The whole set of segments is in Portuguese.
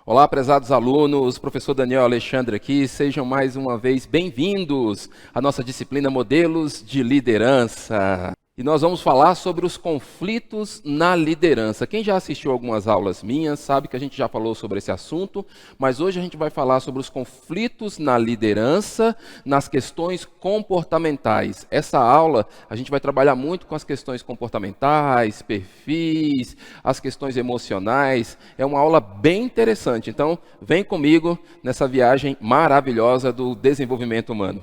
Olá, prezados alunos, professor Daniel Alexandre aqui, sejam mais uma vez bem-vindos à nossa disciplina Modelos de Liderança. E nós vamos falar sobre os conflitos na liderança. Quem já assistiu algumas aulas minhas sabe que a gente já falou sobre esse assunto, mas hoje a gente vai falar sobre os conflitos na liderança, nas questões comportamentais. Essa aula a gente vai trabalhar muito com as questões comportamentais, perfis, as questões emocionais. É uma aula bem interessante, então vem comigo nessa viagem maravilhosa do desenvolvimento humano.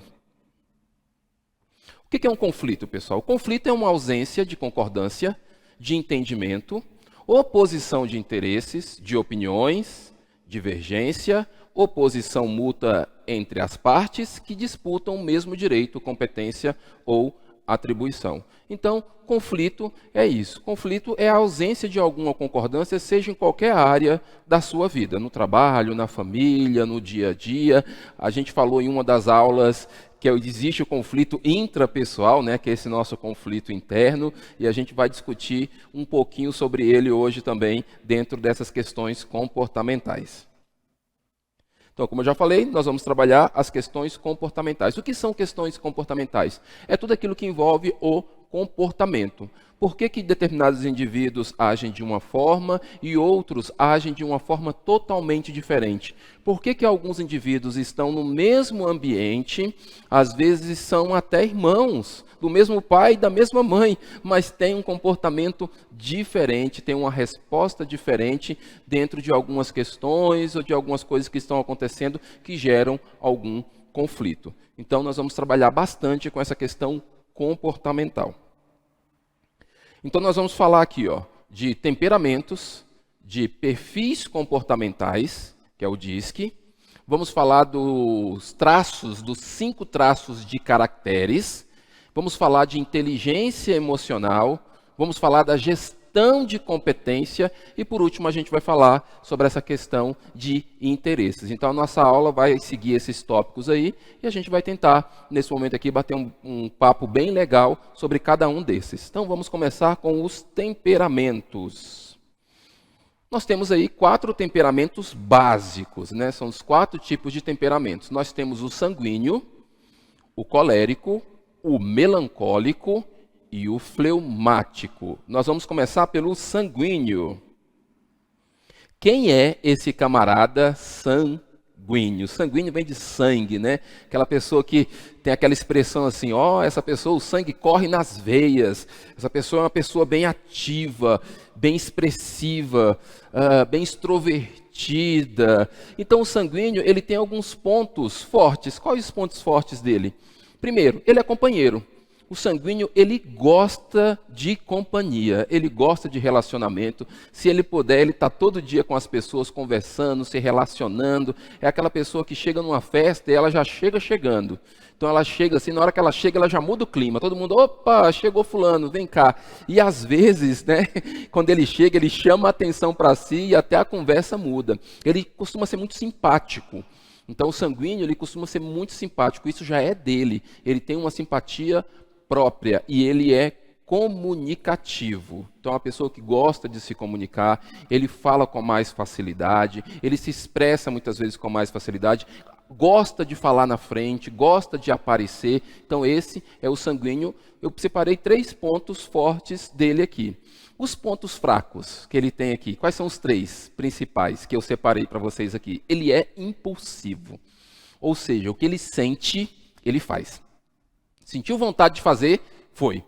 O que é um conflito, pessoal? O conflito é uma ausência de concordância, de entendimento, oposição de interesses, de opiniões, divergência, oposição mútua entre as partes que disputam o mesmo direito, competência ou atribuição. Então, conflito é isso. Conflito é a ausência de alguma concordância, seja em qualquer área da sua vida, no trabalho, na família, no dia a dia. A gente falou em uma das aulas que existe o conflito intrapessoal, né, que é esse nosso conflito interno, e a gente vai discutir um pouquinho sobre ele hoje também, dentro dessas questões comportamentais. Então, como eu já falei, nós vamos trabalhar as questões comportamentais. O que são questões comportamentais? É tudo aquilo que envolve o comportamento. Por que determinados indivíduos agem de uma forma e outros agem de uma forma totalmente diferente? Por que alguns indivíduos estão no mesmo ambiente, às vezes são até irmãos, do mesmo pai e da mesma mãe, mas têm um comportamento diferente, têm uma resposta diferente dentro de algumas questões ou de algumas coisas que estão acontecendo que geram algum conflito. Então, nós vamos trabalhar bastante com essa questão comportamental. Então, nós vamos falar aqui de temperamentos, de perfis comportamentais, que é o DISC. Vamos falar dos traços, dos 5 traços de caracteres. Vamos falar de inteligência emocional. Vamos falar da gestão de competência. E, por último, a gente vai falar sobre essa questão de interesses. Então, a nossa aula vai seguir esses tópicos aí. E a gente vai tentar, nesse momento aqui, bater um papo bem legal sobre cada um desses. Então, vamos começar com os temperamentos. Nós temos aí 4 temperamentos básicos, né? São os 4 tipos de temperamentos. Nós temos o sanguíneo, o colérico, o melancólico e o fleumático. Nós vamos começar pelo sanguíneo. Quem é esse camarada sanguíneo? Sanguíneo vem de sangue, né? Aquela pessoa que tem aquela expressão assim, essa pessoa, o sangue corre nas veias. Essa pessoa é uma pessoa bem ativa, bem expressiva, bem extrovertida. Então, o sanguíneo, ele tem alguns pontos fortes. Quais os pontos fortes dele? Primeiro, ele é companheiro. O sanguíneo, ele gosta de companhia, ele gosta de relacionamento. Se ele puder, ele está todo dia com as pessoas, conversando, se relacionando. É aquela pessoa que chega numa festa e ela já chega chegando. Então ela chega assim, na hora que ela chega, ela já muda o clima. Todo mundo, opa, chegou fulano, vem cá. E às vezes, né, quando ele chega, ele chama a atenção para si e até a conversa muda. Ele costuma ser muito simpático. Então o sanguíneo, ele costuma ser muito simpático. Isso já é dele. Ele tem uma simpatia própria e ele é comunicativo. Então, é uma pessoa que gosta de se comunicar, ele fala com mais facilidade, ele se expressa muitas vezes com mais facilidade, gosta de falar na frente, gosta de aparecer. Então, esse é o sanguíneo. Eu separei 3 pontos fortes dele aqui. Os pontos fracos que ele tem aqui, quais são os 3 principais que eu separei para vocês aqui? Ele é impulsivo, ou seja, o que ele sente, ele faz. Sentiu vontade de fazer, foi.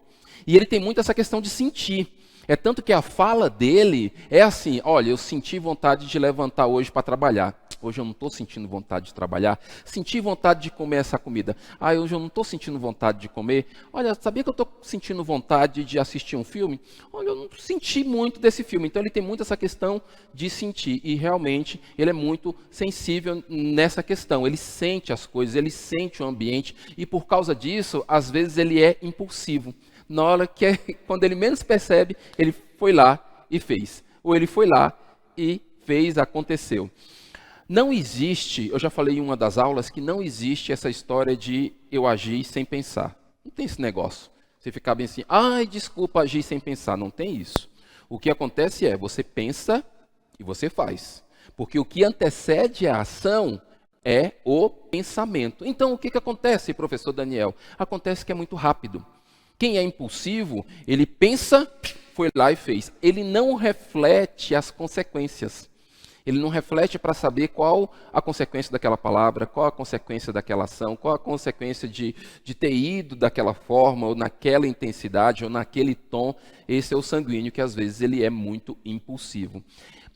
E ele tem muito essa questão de sentir. É tanto que a fala dele é assim, olha, eu senti vontade de levantar hoje para trabalhar. Hoje eu não estou sentindo vontade de trabalhar. Senti vontade de comer essa comida. Hoje eu não estou sentindo vontade de comer. Olha, sabia que eu estou sentindo vontade de assistir um filme? Olha, eu não senti muito desse filme. Então ele tem muito essa questão de sentir. E realmente ele é muito sensível nessa questão. Ele sente as coisas, ele sente o ambiente. E por causa disso, às vezes ele é impulsivo. Na hora que quando ele menos percebe, ele foi lá e fez. Ou ele foi lá e fez, aconteceu. Não existe, eu já falei em uma das aulas, que não existe essa história de eu agir sem pensar. Não tem esse negócio. Você ficar bem assim, desculpa, agir sem pensar. Não tem isso. O que acontece é, você pensa e você faz. Porque o que antecede a ação é o pensamento. Então, o que acontece, professor Daniel? Acontece que é muito rápido. Quem é impulsivo, ele pensa, foi lá e fez. Ele não reflete as consequências. Ele não reflete para saber qual a consequência daquela palavra, qual a consequência daquela ação, qual a consequência de ter ido daquela forma, ou naquela intensidade, ou naquele tom. Esse é o sanguíneo, que às vezes ele é muito impulsivo.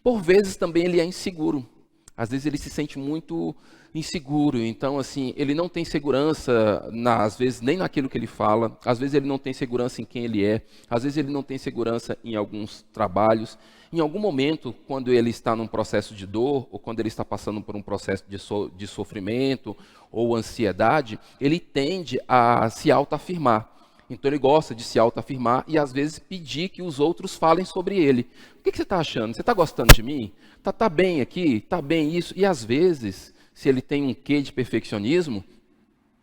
Por vezes também ele é inseguro. Às vezes ele se sente muito inseguro, então assim, ele não tem segurança, às vezes nem naquilo que ele fala, às vezes ele não tem segurança em quem ele é, às vezes ele não tem segurança em alguns trabalhos. Em algum momento, quando ele está num processo de dor, ou quando ele está passando por um processo de sofrimento ou ansiedade, ele tende a se autoafirmar. Então ele gosta de se autoafirmar e às vezes pedir que os outros falem sobre ele. O que você está achando? Você está gostando de mim? Tá bem aqui? Tá bem isso? E às vezes, se ele tem um quê de perfeccionismo,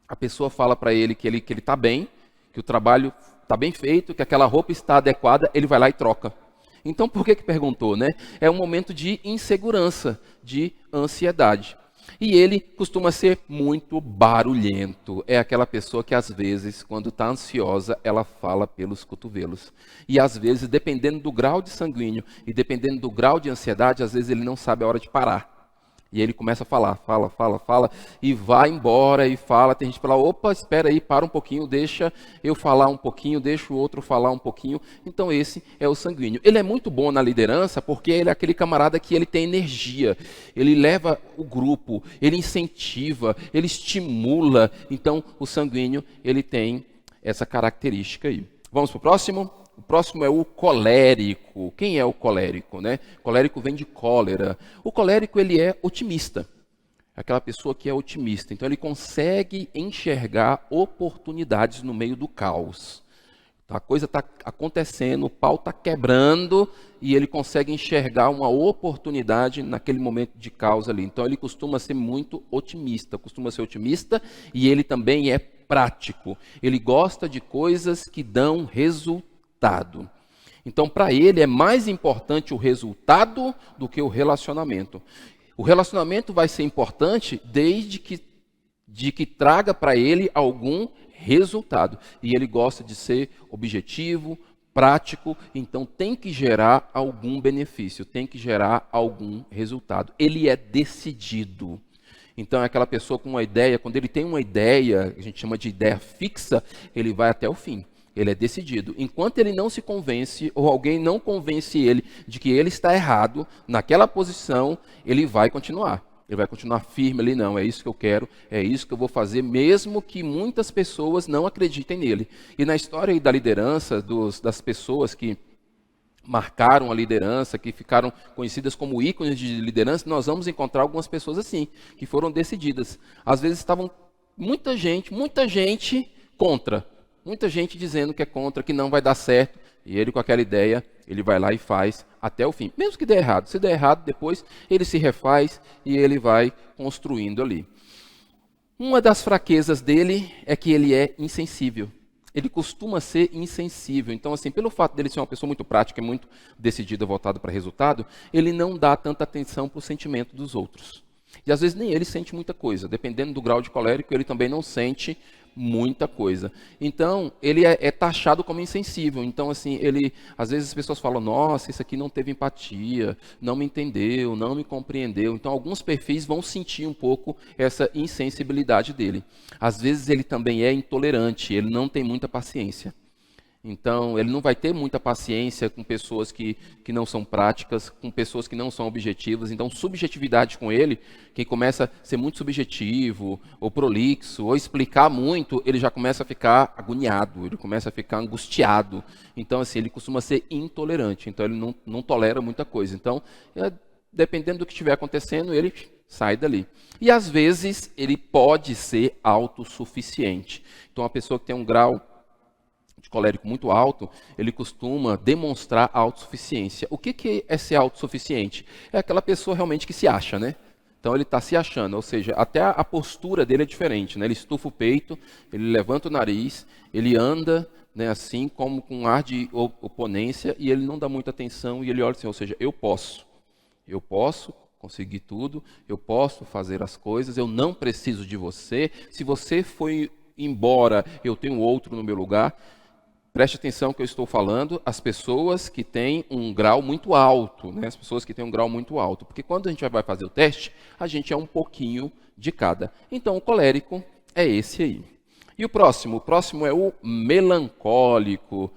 a pessoa fala para ele que ele está bem, que o trabalho está bem feito, que aquela roupa está adequada, ele vai lá e troca. Então por que perguntou, né? É um momento de insegurança, de ansiedade. E ele costuma ser muito barulhento. É aquela pessoa que às vezes, quando está ansiosa, ela fala pelos cotovelos. E às vezes, dependendo do grau de sanguíneo e dependendo do grau de ansiedade, às vezes ele não sabe a hora de parar. E ele começa a falar, fala, e vai embora e fala. Tem gente que fala, opa, espera aí, para um pouquinho, deixa eu falar um pouquinho, deixa o outro falar um pouquinho. Então esse é o sanguíneo. Ele é muito bom na liderança porque ele é aquele camarada que ele tem energia. Ele leva o grupo, ele incentiva, ele estimula. Então o sanguíneo, ele tem essa característica aí. Vamos para o próximo? O próximo é o colérico. Quem é o colérico, né? Colérico vem de cólera. O colérico, ele é otimista. Aquela pessoa que é otimista. Então, ele consegue enxergar oportunidades no meio do caos. A coisa está acontecendo, o pau está quebrando e ele consegue enxergar uma oportunidade naquele momento de caos ali. Então, ele costuma ser muito otimista. E ele também é prático. Ele gosta de coisas que dão resultado. Então, para ele é mais importante o resultado do que o relacionamento. O relacionamento vai ser importante desde que traga para ele algum resultado. E ele gosta de ser objetivo, prático, então tem que gerar algum benefício, tem que gerar algum resultado. Ele é decidido. Então é aquela pessoa com uma ideia, quando ele tem uma ideia, a gente chama de ideia fixa, ele vai até o fim. Ele é decidido. Enquanto ele não se convence, ou alguém não convence ele de que ele está errado, naquela posição, ele vai continuar. Ele vai continuar firme ali, não, é isso que eu quero, é isso que eu vou fazer, mesmo que muitas pessoas não acreditem nele. E na história da liderança, das pessoas que marcaram a liderança, que ficaram conhecidas como ícones de liderança, nós vamos encontrar algumas pessoas assim, que foram decididas. Às vezes estavam muita gente contra. Muita gente dizendo que é contra, que não vai dar certo. E ele com aquela ideia, ele vai lá e faz até o fim. Mesmo que dê errado. Se der errado, depois ele se refaz e ele vai construindo ali. Uma das fraquezas dele é que ele é insensível. Ele costuma ser insensível. Então, assim, pelo fato dele ser uma pessoa muito prática e muito decidida, voltada para resultado, ele não dá tanta atenção para o sentimento dos outros. E às vezes nem ele sente muita coisa. Dependendo do grau de colérico, ele também não sente muita coisa. Então, ele é taxado como insensível. Então, assim, às vezes as pessoas falam, nossa, isso aqui não teve empatia, não me entendeu, não me compreendeu. Então, alguns perfis vão sentir um pouco essa insensibilidade dele. Às vezes ele também é intolerante, ele não tem muita paciência. Então, ele não vai ter muita paciência com pessoas que não são práticas, com pessoas que não são objetivas. Então, subjetividade com ele, quem começa a ser muito subjetivo, ou prolixo, ou explicar muito, ele já começa a ficar agoniado, ele começa a ficar angustiado. Então, assim, ele costuma ser intolerante. Então, ele não tolera muita coisa. Então, dependendo do que estiver acontecendo, ele sai dali. E, às vezes, ele pode ser autossuficiente. Então, uma pessoa que tem um grau de colérico muito alto, ele costuma demonstrar autossuficiência. O que é ser autossuficiente? É aquela pessoa realmente que se acha, né? Então ele está se achando, ou seja, até a postura dele é diferente, né? Ele estufa o peito, ele levanta o nariz, ele anda, né, assim como com um ar de oponência e ele não dá muita atenção e ele olha assim, ou seja, eu posso conseguir tudo, eu posso fazer as coisas, eu não preciso de você. Se você foi embora, eu tenho outro no meu lugar. Preste atenção que eu estou falando as pessoas que têm um grau muito alto, né? As pessoas que têm um grau muito alto. Porque quando a gente vai fazer o teste, a gente é um pouquinho de cada. Então, o colérico é esse aí. E o próximo é o melancólico.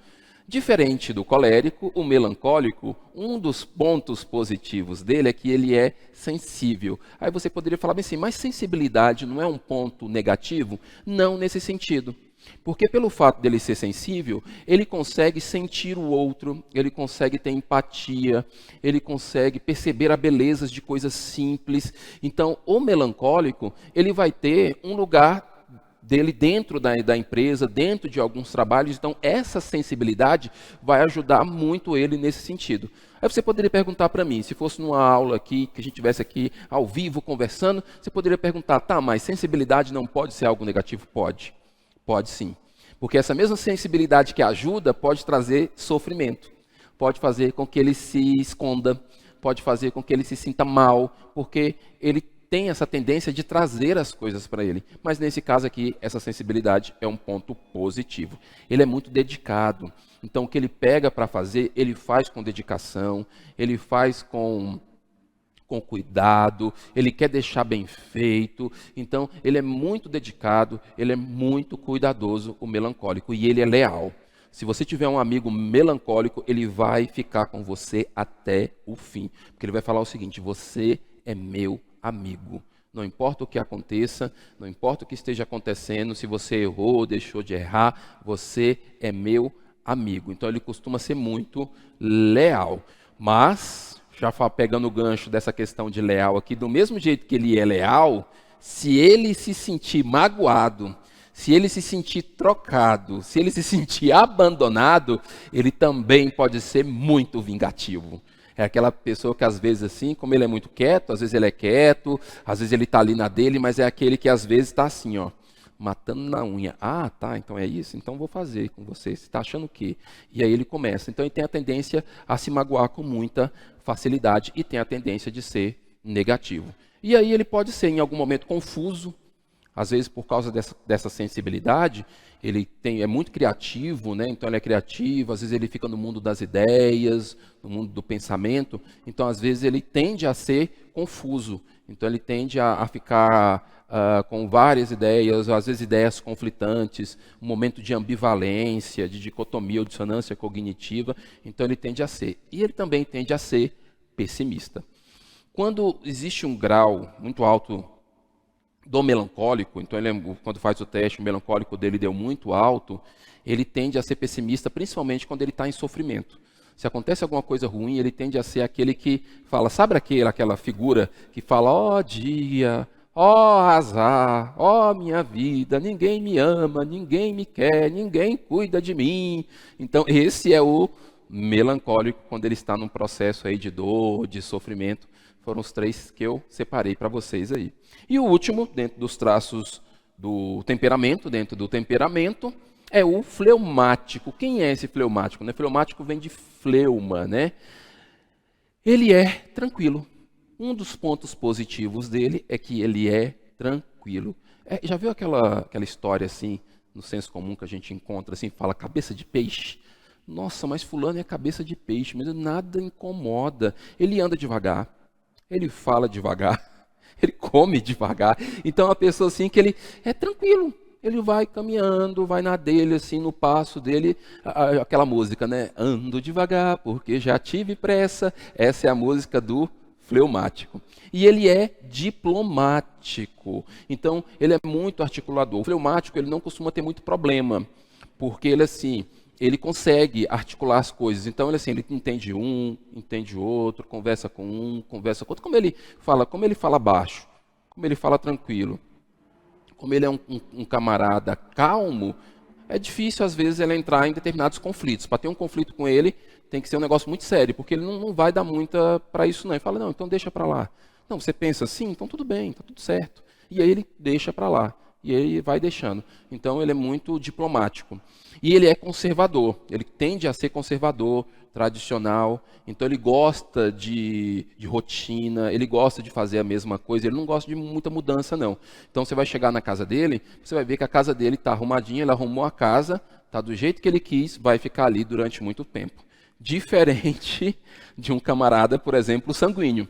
Diferente do colérico, o melancólico, um dos pontos positivos dele é que ele é sensível. Aí você poderia falar bem assim, mas sensibilidade não é um ponto negativo? Não nesse sentido. Porque pelo fato dele ser sensível, ele consegue sentir o outro, ele consegue ter empatia, ele consegue perceber a beleza de coisas simples. Então, o melancólico, ele vai ter um lugar dele dentro da empresa, dentro de alguns trabalhos. Então, essa sensibilidade vai ajudar muito ele nesse sentido. Aí você poderia perguntar para mim, se fosse numa aula aqui, que a gente estivesse aqui ao vivo conversando, você poderia perguntar, tá, mas sensibilidade não pode ser algo negativo? Pode. Pode sim. Porque essa mesma sensibilidade que ajuda pode trazer sofrimento. Pode fazer com que ele se esconda, pode fazer com que ele se sinta mal, porque ele tem essa tendência de trazer as coisas para ele. Mas nesse caso aqui, essa sensibilidade é um ponto positivo. Ele é muito dedicado. Então o que ele pega para fazer, ele faz com dedicação, ele faz com cuidado, ele quer deixar bem feito. Então ele é muito dedicado, ele é muito cuidadoso, o melancólico, e ele é leal. Se você tiver um amigo melancólico, ele vai ficar com você até o fim. Porque ele vai falar o seguinte, você é meu amigo. Não importa o que aconteça, não importa o que esteja acontecendo, se você errou, deixou de errar, você é meu amigo. Então ele costuma ser muito leal. Mas, já pegando o gancho dessa questão de leal aqui, do mesmo jeito que ele é leal, se ele se sentir magoado, se ele se sentir trocado, se ele se sentir abandonado, ele também pode ser muito vingativo. É aquela pessoa que às vezes assim, como ele é muito quieto, às vezes ele é quieto, às vezes ele está ali na dele, mas é aquele que às vezes está assim, ó, matando na unha. Ah, tá, então é isso? Então vou fazer com você. Você está achando o quê? E aí ele começa. Então ele tem a tendência a se magoar com muita facilidade e tem a tendência de ser negativo. E aí ele pode ser em algum momento confuso, às vezes por causa dessa sensibilidade, ele é muito criativo, né? Então ele é criativo, às vezes ele fica no mundo das ideias, no mundo do pensamento, então às vezes ele tende a ser confuso, então ele tende a ficar com várias ideias, às vezes ideias conflitantes, um momento de ambivalência, de dicotomia ou dissonância cognitiva, então ele tende a ser. E ele também tende a ser pessimista. Quando existe um grau muito alto do melancólico, então quando faz o teste, o melancólico dele deu muito alto, ele tende a ser pessimista, principalmente quando ele está em sofrimento. Se acontece alguma coisa ruim, ele tende a ser aquele que fala, sabe aquela figura que fala, ó dia, ó azar, ó minha vida, ninguém me ama, ninguém me quer, ninguém cuida de mim. Então esse é o melancólico quando ele está num processo aí de dor, de sofrimento. Foram os 3 que eu separei para vocês aí. E o último, dentro dos traços do temperamento, é o fleumático. Quem é esse fleumático? Né? Fleumático vem de fleuma, né? Ele é tranquilo. Um dos pontos positivos dele é que ele é tranquilo. Já viu aquela história assim, no senso comum que a gente encontra, assim, fala cabeça de peixe? Nossa, mas fulano é cabeça de peixe, mas nada incomoda. Ele anda devagar. Ele fala devagar, ele come devagar. Então, a pessoa assim que ele é tranquilo, ele vai caminhando, vai na dele, assim, no passo dele, aquela música, né? Ando devagar porque já tive pressa. Essa é a música do fleumático. E ele é diplomático. Então, ele é muito articulador. O fleumático, ele não costuma ter muito problema, porque ele assim, ele consegue articular as coisas. Então, ele entende um, entende outro, conversa com um, conversa com outro. Como ele fala baixo, como ele fala tranquilo, como ele é um camarada calmo, é difícil, às vezes, ele entrar em determinados conflitos. Para ter um conflito com ele, tem que ser um negócio muito sério, porque ele não vai dar muita para isso, não. Ele fala, não, então deixa para lá. Não, você pensa assim? Então tudo bem, está tudo certo. E aí ele deixa para lá. E ele vai deixando. Então ele é muito diplomático. E ele é conservador. Ele tende a ser conservador, tradicional. Então ele gosta de rotina, ele gosta de fazer a mesma coisa, ele não gosta de muita mudança não. Então você vai chegar na casa dele, você vai ver que a casa dele está arrumadinha, ele arrumou a casa, está do jeito que ele quis, vai ficar ali durante muito tempo. Diferente de um camarada, por exemplo, sanguíneo.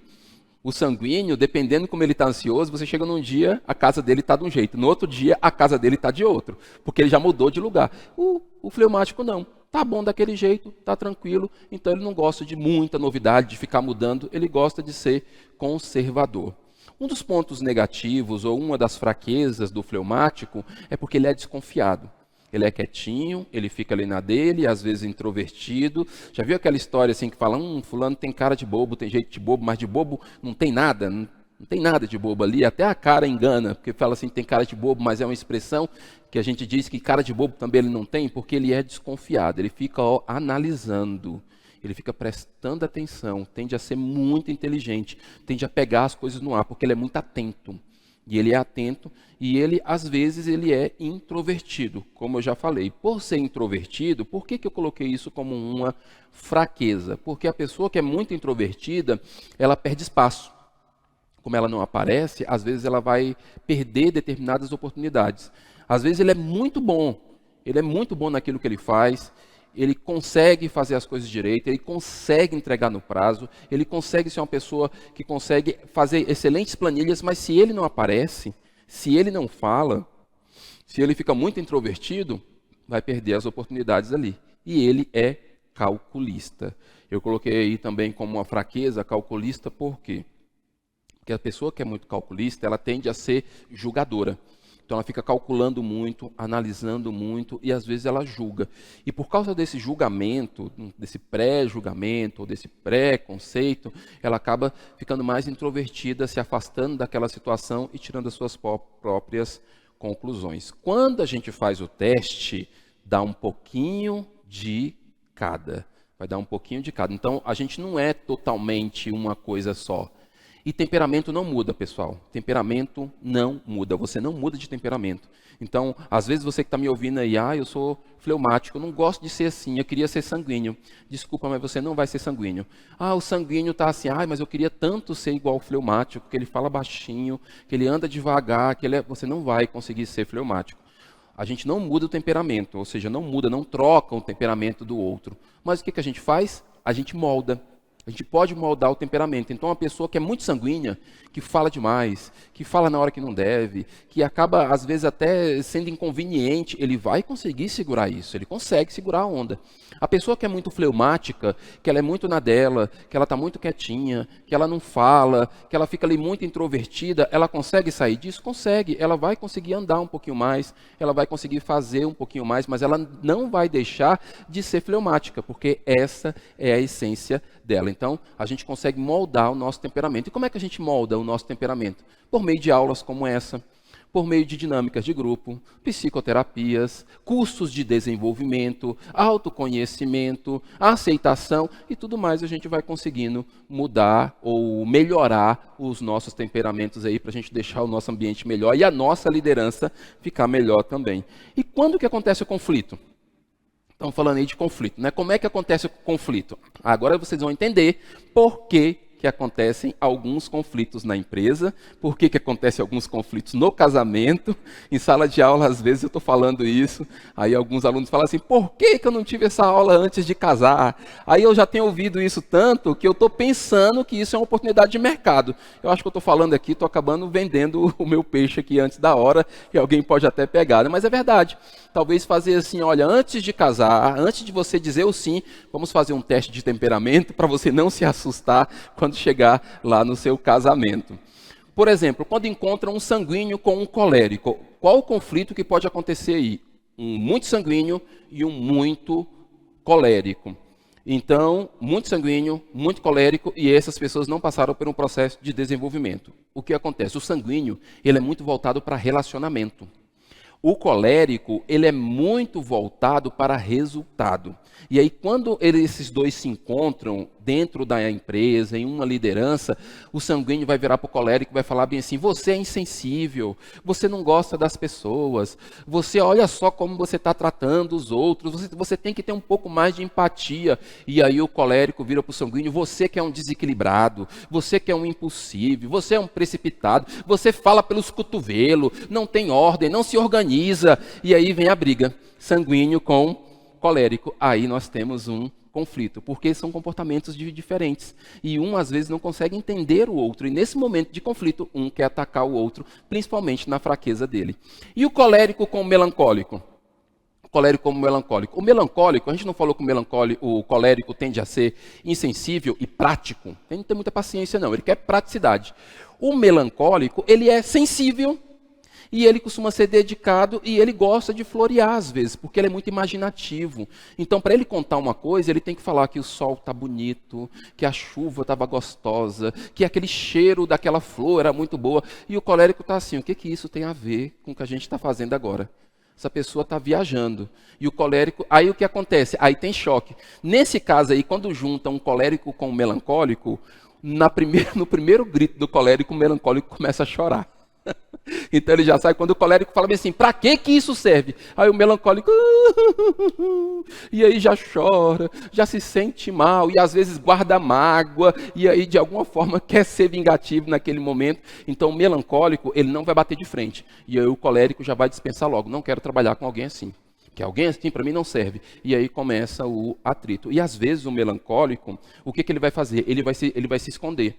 O sanguíneo, dependendo como ele está ansioso, você chega num dia, a casa dele está de um jeito. No outro dia, a casa dele está de outro. Porque ele já mudou de lugar. O fleumático não. Tá bom daquele jeito, tá tranquilo. Então ele não gosta de muita novidade, de ficar mudando. Ele gosta de ser conservador. Um dos pontos negativos, ou uma das fraquezas do fleumático, é porque ele é desconfiado. Ele é quietinho, ele fica ali na dele, às vezes introvertido. Já viu aquela história assim que fala, fulano tem cara de bobo, tem jeito de bobo, mas de bobo não tem nada, não tem nada de bobo ali. Até a cara engana, porque fala assim, tem cara de bobo, mas é uma expressão que a gente diz que cara de bobo também ele não tem, porque ele é desconfiado, ele fica analisando, ele fica prestando atenção, tende a ser muito inteligente, tende a pegar as coisas no ar, porque ele é muito atento. E ele é atento e ele, às vezes, ele é introvertido, como eu já falei. Por ser introvertido, por que eu coloquei isso como uma fraqueza? Porque a pessoa que é muito introvertida, ela perde espaço. Como ela não aparece, às vezes ela vai perder determinadas oportunidades. Às vezes ele é muito bom naquilo que ele faz, ele consegue fazer as coisas direito, ele consegue entregar no prazo, ele consegue ser uma pessoa que consegue fazer excelentes planilhas, mas se ele não aparece, se ele não fala, se ele fica muito introvertido, vai perder as oportunidades ali. E ele é calculista. Eu coloquei aí também como uma fraqueza calculista, por quê? Porque a pessoa que é muito calculista, ela tende a ser julgadora. Então ela fica calculando muito, analisando muito e às vezes ela julga. E por causa desse julgamento, desse pré-julgamento, ou desse pré-conceito, ela acaba ficando mais introvertida, se afastando daquela situação e tirando as suas próprias conclusões. Quando a gente faz o teste, dá um pouquinho de cada. Vai dar um pouquinho de cada. Então a gente não é totalmente uma coisa só. E temperamento não muda, pessoal. Temperamento não muda. Você não muda de temperamento. Então, às vezes você que está me ouvindo aí, eu sou fleumático, eu não gosto de ser assim, eu queria ser sanguíneo. Desculpa, mas você não vai ser sanguíneo. O sanguíneo está assim, mas eu queria tanto ser igual ao fleumático, que ele fala baixinho, que ele anda devagar, você não vai conseguir ser fleumático. A gente não muda o temperamento, ou seja, não muda, não troca o temperamento do outro. Mas o que a gente faz? A gente molda. A gente pode moldar o temperamento. Então, uma pessoa que é muito sanguínea, que fala demais, que fala na hora que não deve, que acaba, às vezes, até sendo inconveniente, ele vai conseguir segurar isso, ele consegue segurar a onda. A pessoa que é muito fleumática, que ela é muito na dela, que ela está muito quietinha, que ela não fala, que ela fica ali muito introvertida, ela consegue sair disso? Consegue. Ela vai conseguir andar um pouquinho mais, ela vai conseguir fazer um pouquinho mais, mas ela não vai deixar de ser fleumática, porque essa é a essência dela. Então, a gente consegue moldar o nosso temperamento. E como é que a gente molda o nosso temperamento? Por meio de aulas como essa, por meio de dinâmicas de grupo, psicoterapias, cursos de desenvolvimento, autoconhecimento, aceitação e tudo mais, a gente vai conseguindo mudar ou melhorar os nossos temperamentos aí para a gente deixar o nosso ambiente melhor e a nossa liderança ficar melhor também. E quando que acontece o conflito? Estamos falando aí de conflito, né? Como é que acontece o conflito? Agora vocês vão entender por que acontecem alguns conflitos na empresa, por que acontecem alguns conflitos no casamento. Em sala de aula, às vezes eu estou falando isso, aí alguns alunos falam assim, por que eu não tive essa aula antes de casar? Aí eu já tenho ouvido isso tanto que eu estou pensando que isso é uma oportunidade de mercado. Eu acho que eu estou falando aqui, estou acabando vendendo o meu peixe aqui antes da hora, e alguém pode até pegar, né? Mas é verdade. Talvez fazer assim, olha, antes de casar, antes de você dizer o sim, vamos fazer um teste de temperamento para você não se assustar quando chegar lá no seu casamento. Por exemplo, quando encontra um sanguíneo com um colérico, qual o conflito que pode acontecer aí? Um muito sanguíneo e um muito colérico. Então, muito sanguíneo, muito colérico, e essas pessoas não passaram por um processo de desenvolvimento. O que acontece? O sanguíneo, ele é muito voltado para relacionamento. O colérico, ele é muito voltado para resultado. E aí, quando esses dois se encontram dentro da empresa, em uma liderança, o sanguíneo vai virar para o colérico e vai falar bem assim: você é insensível, você não gosta das pessoas, você olha só como você está tratando os outros, você tem que ter um pouco mais de empatia. E aí o colérico vira para o sanguíneo: você que é um desequilibrado, você que é um impulsivo, você é um precipitado, você fala pelos cotovelos, não tem ordem, não se organiza. E aí vem a briga, sanguíneo com colérico. Aí nós temos um conflito, porque são comportamentos diferentes. E um, às vezes, não consegue entender o outro. E nesse momento de conflito, um quer atacar o outro, principalmente na fraqueza dele. E o colérico com o melancólico? O colérico como melancólico. O melancólico, a gente não falou que o colérico tende a ser insensível e prático. Ele não tem muita paciência, não. Ele quer praticidade. O melancólico, ele é sensível, e ele costuma ser dedicado e ele gosta de florear às vezes, porque ele é muito imaginativo. Então, para ele contar uma coisa, ele tem que falar que o sol está bonito, que a chuva estava gostosa, que aquele cheiro daquela flor era muito boa. E o colérico está assim: o que isso tem a ver com o que a gente está fazendo agora? Essa pessoa está viajando. E o colérico, aí o que acontece? Aí tem choque. Nesse caso aí, quando junta um colérico com um melancólico, no primeiro grito do colérico, o melancólico começa a chorar. Então ele já sai quando o colérico fala assim: para que isso serve? Aí o melancólico e aí já chora, já se sente mal e às vezes guarda mágoa e aí de alguma forma quer ser vingativo naquele momento. Então o melancólico, ele não vai bater de frente, e aí o colérico já vai dispensar logo: não quero trabalhar com alguém assim, que alguém assim para mim não serve. E aí começa o atrito. E às vezes o melancólico, o que ele vai fazer? Ele vai se esconder.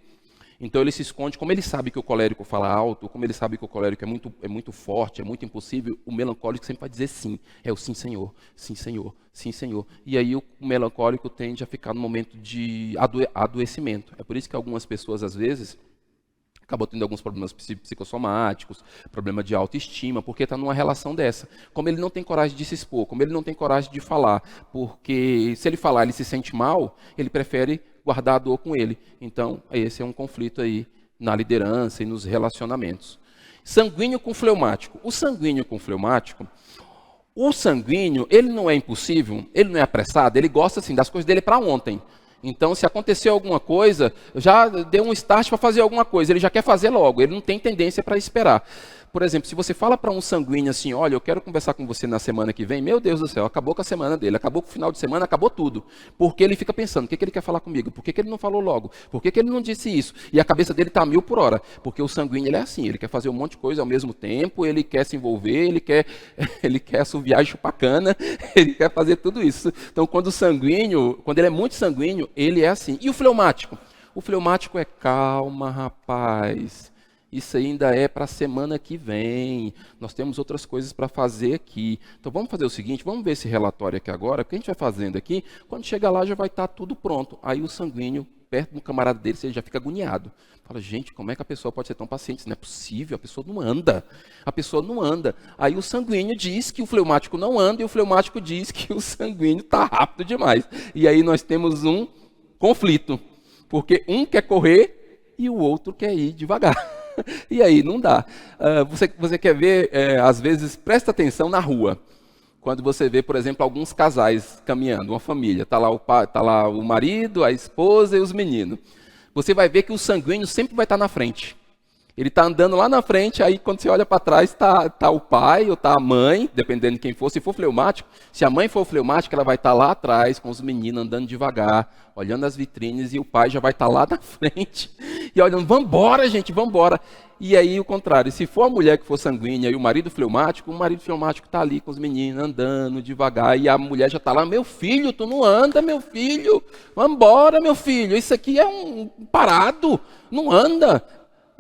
Então ele se esconde, como ele sabe que o colérico fala alto, como ele sabe que o colérico é muito forte, é muito impossível, o melancólico sempre vai dizer sim. É o sim, Senhor, sim, Senhor, sim, Senhor. E aí o melancólico tende a ficar no momento de adoecimento. É por isso que algumas pessoas, às vezes, acabam tendo alguns problemas psicossomáticos, problema de autoestima, porque está numa relação dessa. Como ele não tem coragem de se expor, como ele não tem coragem de falar, porque se ele falar, ele se sente mal, ele prefere guardar a dor com ele. Então, esse é um conflito aí na liderança e nos relacionamentos. Sanguíneo com fleumático. O sanguíneo, ele não é impulsivo, ele não é apressado, ele gosta assim das coisas dele para ontem. Então, se acontecer alguma coisa, já deu um start para fazer alguma coisa, ele já quer fazer logo, ele não tem tendência para esperar. Por exemplo, se você fala para um sanguíneo assim: olha, eu quero conversar com você na semana que vem, meu Deus do céu, acabou com a semana dele, acabou com o final de semana, acabou tudo. Porque ele fica pensando: o que ele quer falar comigo? Por que ele não falou logo? Por que ele não disse isso? E a cabeça dele está 1000 por hora, porque o sanguíneo ele é assim, ele quer fazer um monte de coisa ao mesmo tempo, ele quer se envolver, ele quer assoviar e chupar cana, ele quer fazer tudo isso. Então, quando ele é muito sanguíneo, ele é assim. E o fleumático? O fleumático é: calma, rapaz. Isso ainda é para a semana que vem. Nós temos outras coisas para fazer aqui. Então vamos fazer o seguinte, vamos ver esse relatório aqui agora. O que a gente vai fazendo aqui, quando chegar lá já vai estar tudo pronto. Aí o sanguíneo, perto do camarada dele, ele já fica agoniado. Fala: gente, como é que a pessoa pode ser tão paciente? Isso não é possível, a pessoa não anda. A pessoa não anda. Aí o sanguíneo diz que o fleumático não anda e o fleumático diz que o sanguíneo está rápido demais. E aí nós temos um conflito. Porque um quer correr e o outro quer ir devagar. E aí, não dá. Você quer ver, às vezes, presta atenção na rua. Quando você vê, por exemplo, alguns casais caminhando, uma família, está lá o marido, a esposa e os meninos. Você vai ver que o sanguíneo sempre vai estar na frente. Ele está andando lá na frente, aí quando você olha para trás, está o pai ou está a mãe, dependendo de quem for. Se for fleumático, se a mãe for fleumática, ela vai estar lá atrás, com os meninos andando devagar, olhando as vitrines, e o pai já vai estar lá na frente, e olhando: vambora, gente, vambora. E aí o contrário, se for a mulher que for sanguínea e o marido fleumático está ali com os meninos, andando devagar, e a mulher já está lá: meu filho, tu não anda, meu filho, vambora, meu filho, isso aqui é um parado, não anda.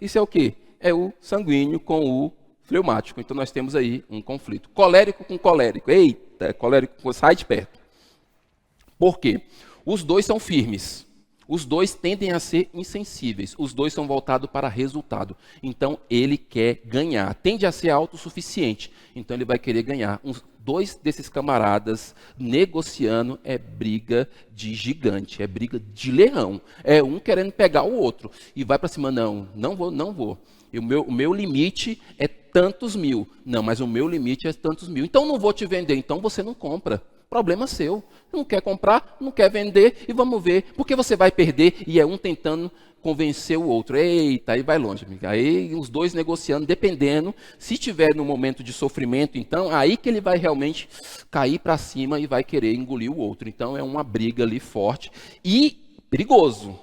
Isso é o quê? É o sanguíneo com o fleumático. Então nós temos aí um conflito. Colérico com colérico. Eita, colérico, sai de perto. Por quê? Os dois são firmes. Os dois tendem a ser insensíveis. Os dois são voltados para resultado. Então ele quer ganhar. Tende a ser autossuficiente. Então ele vai querer ganhar. Dois desses camaradas negociando é briga de gigante, é briga de leão. É um querendo pegar o outro. E vai para cima: não vou. E o meu limite é tantos mil. Não, mas o meu limite é tantos mil. Então não vou te vender, então você não compra. Problema seu. Não quer comprar, não quer vender e vamos ver. Porque você vai perder e é um tentando convencer o outro. Eita, aí vai longe, amiga. Aí os dois negociando, dependendo. Se tiver no momento de sofrimento, então, aí que ele vai realmente cair para cima e vai querer engolir o outro. Então, é uma briga ali forte e perigoso.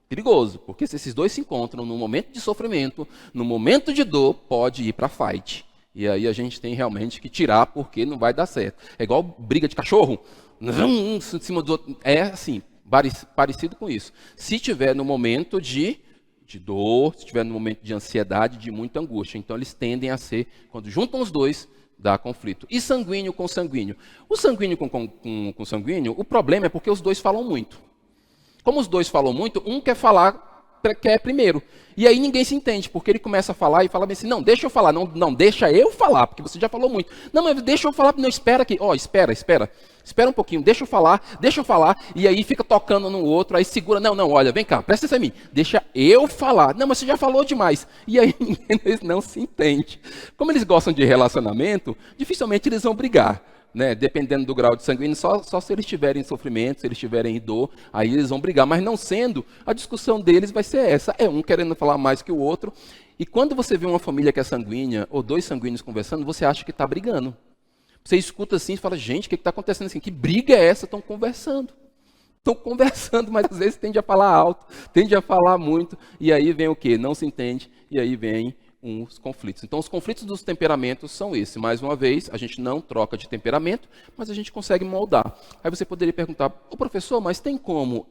Perigoso, porque se esses dois se encontram no momento de sofrimento, no momento de dor, pode ir para fight. E aí a gente tem realmente que tirar, porque não vai dar certo. É igual briga de cachorro. Um em cima do outro. É assim, parecido com isso. Se tiver no momento de dor, se tiver no momento de ansiedade, de muita angústia. Então eles tendem a ser, quando juntam os dois, dá conflito. E sanguíneo com sanguíneo? O sanguíneo com sanguíneo, o problema é porque os dois falam muito. Como os dois falam muito, um quer falar, quer primeiro. E aí ninguém se entende, porque ele começa a falar e fala bem assim, não, deixa eu falar, não, deixa eu falar, porque você já falou muito. Não, mas deixa eu falar, não, espera aqui, espera um pouquinho, deixa eu falar, e aí fica tocando no outro, aí segura, não, olha, vem cá, presta atenção em mim, deixa eu falar. Não, mas você já falou demais. E aí eles não se entendem. Como eles gostam de relacionamento, dificilmente eles vão brigar. Né, dependendo do grau de sanguíneo, só se eles tiverem sofrimento, se eles tiverem dor, aí eles vão brigar. Mas não sendo, a discussão deles vai ser essa. É um querendo falar mais que o outro. E quando você vê uma família que é sanguínea, ou dois sanguíneos conversando, você acha que está brigando. Você escuta assim e fala, gente, o que está acontecendo assim? Que briga é essa? Estão conversando, mas às vezes tende a falar alto, tende a falar muito. E aí vem o quê? Não se entende, e aí vem uns conflitos. Então, os conflitos dos temperamentos são esses. Mais uma vez, a gente não troca de temperamento, mas a gente consegue moldar. Aí você poderia perguntar, professor, mas tem como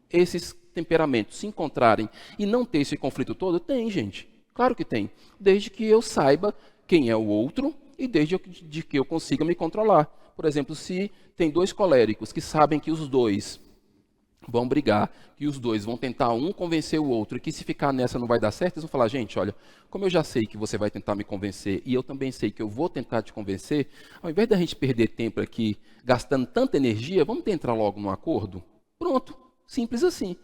esses temperamentos se encontrarem e não ter esse conflito todo? Tem, gente. Claro que tem. Desde que eu saiba quem é o outro e desde que eu consiga me controlar. Por exemplo, se tem dois coléricos que sabem que os dois vão brigar, que os dois vão tentar um convencer o outro, e que se ficar nessa não vai dar certo, eles vão falar, gente, olha, como eu já sei que você vai tentar me convencer, e eu também sei que eu vou tentar te convencer, ao invés da gente perder tempo aqui, gastando tanta energia, vamos tentar logo num acordo? Pronto, simples assim.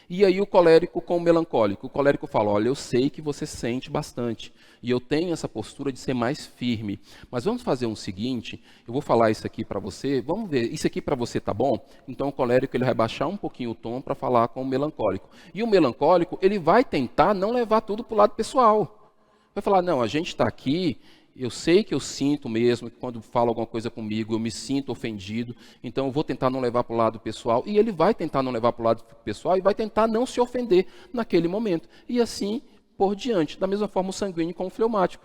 E aí o colérico com o melancólico. O colérico fala, olha, eu sei que você sente bastante, e eu tenho essa postura de ser mais firme, mas vamos fazer um seguinte, eu vou falar isso aqui para você, vamos ver, isso aqui para você tá bom? Então o colérico ele vai baixar um pouquinho o tom para falar com o melancólico. E o melancólico, ele vai tentar não levar tudo para o lado pessoal. Vai falar, não, a gente está aqui, eu sei que eu sinto mesmo, que quando fala alguma coisa comigo, eu me sinto ofendido, então eu vou tentar não levar para o lado pessoal, e ele vai tentar não levar para o lado pessoal, e vai tentar não se ofender naquele momento. E assim por diante. Da mesma forma o sanguíneo com o fleumático.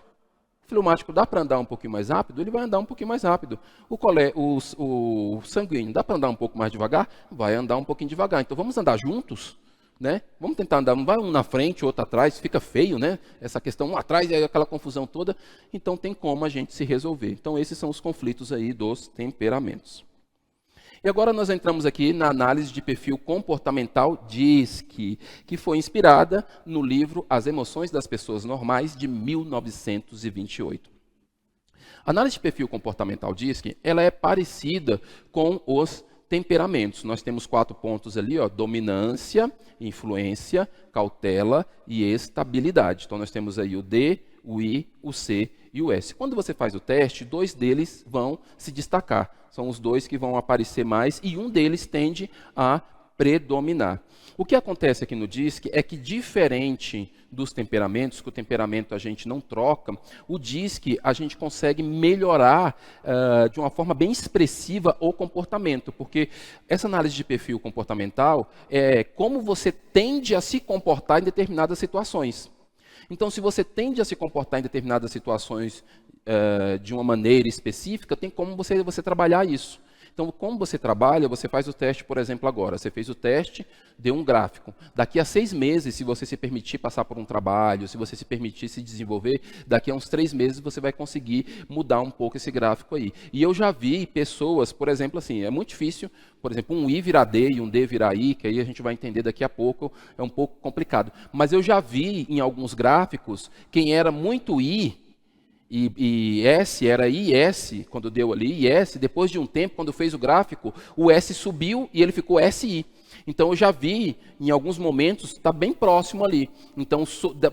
O fleumático dá para andar um pouquinho mais rápido? Ele vai andar um pouquinho mais rápido. O sanguíneo dá para andar um pouco mais devagar? Vai andar um pouquinho devagar. Então vamos andar juntos? Né? Vamos tentar andar, não vai um na frente, outro atrás, fica feio, né? Essa questão, um atrás, é aquela confusão toda. Então tem como a gente se resolver. Então esses são os conflitos aí dos temperamentos. E agora nós entramos aqui na análise de perfil comportamental DISC, que foi inspirada no livro As Emoções das Pessoas Normais, de 1928. A análise de perfil comportamental DISC, ela é parecida com os temperamentos. Nós temos 4 pontos ali, ó, dominância, influência, cautela e estabilidade. Então nós temos aí o D, o I, o C e o S. Quando você faz o teste, 2 deles vão se destacar. São os 2 que vão aparecer mais e um deles tende a predominar. O que acontece aqui no DISC é que, diferente dos temperamentos, que o temperamento a gente não troca, o DISC a gente consegue melhorar de uma forma bem expressiva o comportamento, porque essa análise de perfil comportamental é como você tende a se comportar em determinadas situações. Então, se você tende a se comportar em determinadas situações de uma maneira específica, tem como você trabalhar isso. Então, como você trabalha, você faz o teste, por exemplo, agora. Você fez o teste, deu um gráfico. Daqui a 6 meses, se você se permitir passar por um trabalho, se você se permitir se desenvolver, daqui a uns 3 meses você vai conseguir mudar um pouco esse gráfico aí. E eu já vi pessoas, por exemplo, assim, é muito difícil, por exemplo, um I virar D e um D virar I, que aí a gente vai entender daqui a pouco, é um pouco complicado. Mas eu já vi em alguns gráficos, quem era muito I, e S era IS, quando deu ali, IS, depois de um tempo, quando fez o gráfico, o S subiu e ele ficou SI. Então, eu já vi, em alguns momentos, está bem próximo ali. Então,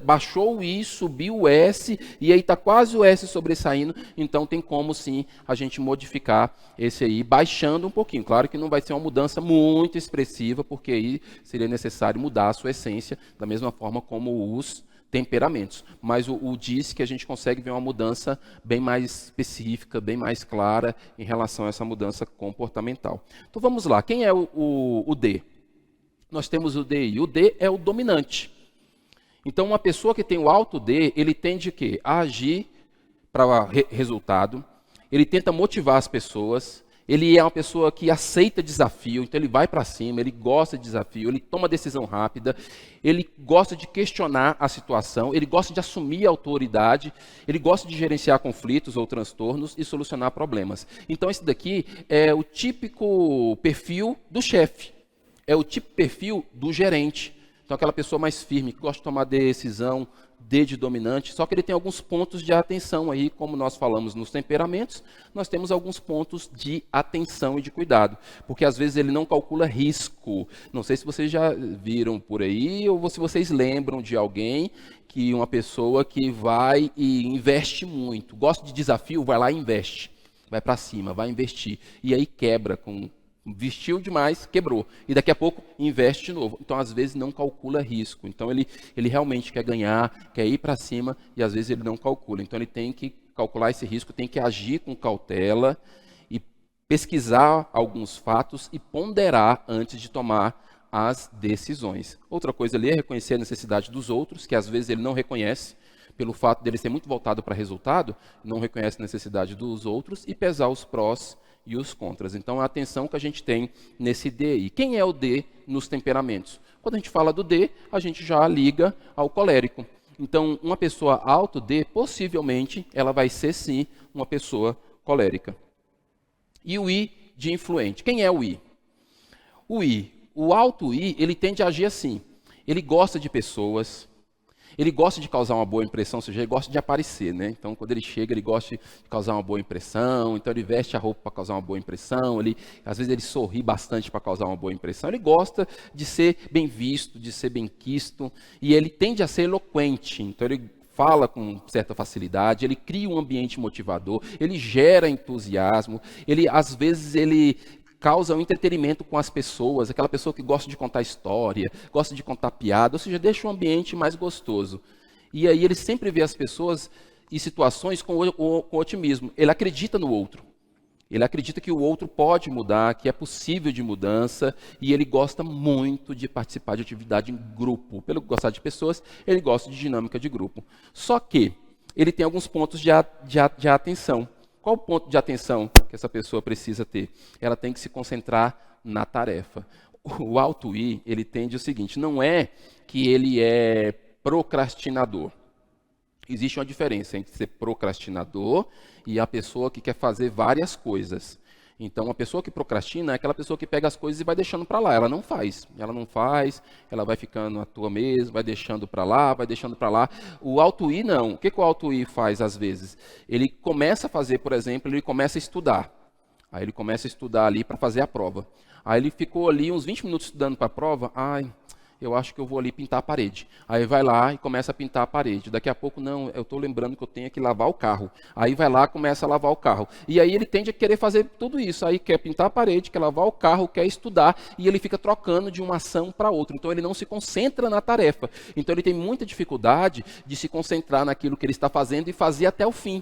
baixou o I, subiu o S, e aí está quase o S sobressaindo. Então, tem como, sim, a gente modificar esse aí, baixando um pouquinho. Claro que não vai ser uma mudança muito expressiva, porque aí seria necessário mudar a sua essência, da mesma forma como os temperamentos. Mas o diz que a gente consegue ver uma mudança bem mais específica, bem mais clara em relação a essa mudança comportamental. Então vamos lá, quem é o D? Nós temos o DI. O D é o dominante. Então uma pessoa que tem o alto D, ele tende quê? A agir para resultado, ele tenta motivar as pessoas, ele é uma pessoa que aceita desafio, então ele vai para cima, ele gosta de desafio, ele toma decisão rápida, ele gosta de questionar a situação, ele gosta de assumir a autoridade, ele gosta de gerenciar conflitos ou transtornos e solucionar problemas. Então esse daqui é o típico perfil do chefe, é o típico perfil do gerente. Então aquela pessoa mais firme, que gosta de tomar decisão, D de dominante, só que ele tem alguns pontos de atenção aí, como nós falamos nos temperamentos, nós temos alguns pontos de atenção e de cuidado, porque às vezes ele não calcula risco. Não sei se vocês já viram por aí, ou se vocês lembram de alguém, que uma pessoa que vai e investe muito, gosta de desafio, vai lá e investe, vai para cima, vai investir, e aí quebra investiu demais, quebrou. E daqui a pouco investe de novo. Então, às vezes, não calcula risco. Então, ele realmente quer ganhar, quer ir para cima, e às vezes ele não calcula. Então, ele tem que calcular esse risco, tem que agir com cautela e pesquisar alguns fatos e ponderar antes de tomar as decisões. Outra coisa ali é reconhecer a necessidade dos outros, que às vezes ele não reconhece, pelo fato dele ser muito voltado para resultado, não reconhece a necessidade dos outros, e pesar os prós e os contras. Então, a atenção que a gente tem nesse D aí. Quem é o D nos temperamentos? Quando a gente fala do D, a gente já liga ao colérico. Então, uma pessoa alto D, possivelmente, ela vai ser, sim, uma pessoa colérica. E o I de influente. Quem é o I? O I, o alto I, ele tende a agir assim. Ele gosta de pessoas, ele gosta de causar uma boa impressão, ou seja, ele gosta de aparecer, né? Então, quando ele chega, ele gosta de causar uma boa impressão, então ele veste a roupa para causar uma boa impressão, às vezes ele sorri bastante para causar uma boa impressão, ele gosta de ser bem visto, de ser bem quisto, e ele tende a ser eloquente, então ele fala com certa facilidade, ele cria um ambiente motivador, ele gera entusiasmo, às vezes ele causa um entretenimento com as pessoas, aquela pessoa que gosta de contar história, gosta de contar piada, ou seja, deixa o ambiente mais gostoso. E aí ele sempre vê as pessoas em situações com otimismo. Ele acredita no outro. Ele acredita que o outro pode mudar, que é possível de mudança, e ele gosta muito de participar de atividade em grupo. Pelo gostar de pessoas, ele gosta de dinâmica de grupo. Só que ele tem alguns pontos de atenção. Qual o ponto de atenção que essa pessoa precisa ter? Ela tem que se concentrar na tarefa. O alto I, ele tende o seguinte, não é que ele é procrastinador. Existe uma diferença entre ser procrastinador e a pessoa que quer fazer várias coisas. Então, a pessoa que procrastina é aquela pessoa que pega as coisas e vai deixando para lá. Ela não faz, ela vai ficando à toa mesmo, vai deixando para lá, vai deixando para lá. O alto I não. O que o alto I faz às vezes? Ele começa a fazer, por exemplo, ele começa a estudar. Aí ele começa a estudar ali para fazer a prova. Aí ele ficou ali uns 20 minutos estudando para a prova. Eu acho que eu vou ali pintar a parede. Aí vai lá e começa a pintar a parede. Daqui a pouco, não, eu estou lembrando que eu tenho que lavar o carro. Aí vai lá e começa a lavar o carro. E aí ele tende a querer fazer tudo isso. Aí quer pintar a parede, quer lavar o carro, quer estudar. E ele fica trocando de uma ação para outra. Então ele não se concentra na tarefa. Então ele tem muita dificuldade de se concentrar naquilo que ele está fazendo e fazer até o fim.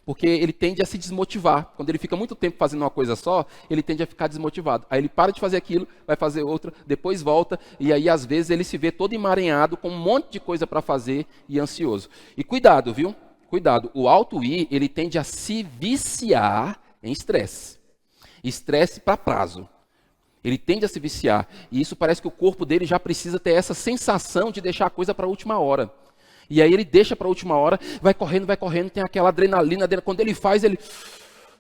Porque ele tende a se desmotivar. Quando ele fica muito tempo fazendo uma coisa só, ele tende a ficar desmotivado. Aí ele para de fazer aquilo, vai fazer outra, depois volta, e aí às vezes ele se vê todo emaranhado, com um monte de coisa para fazer e ansioso. E cuidado, viu? Cuidado. O alto I, ele tende a se viciar em estresse. Estresse para prazo. Ele tende a se viciar. E isso parece que o corpo dele já precisa ter essa sensação de deixar a coisa para a última hora. E aí ele deixa para a última hora, vai correndo, tem aquela adrenalina dele. Quando ele faz, ele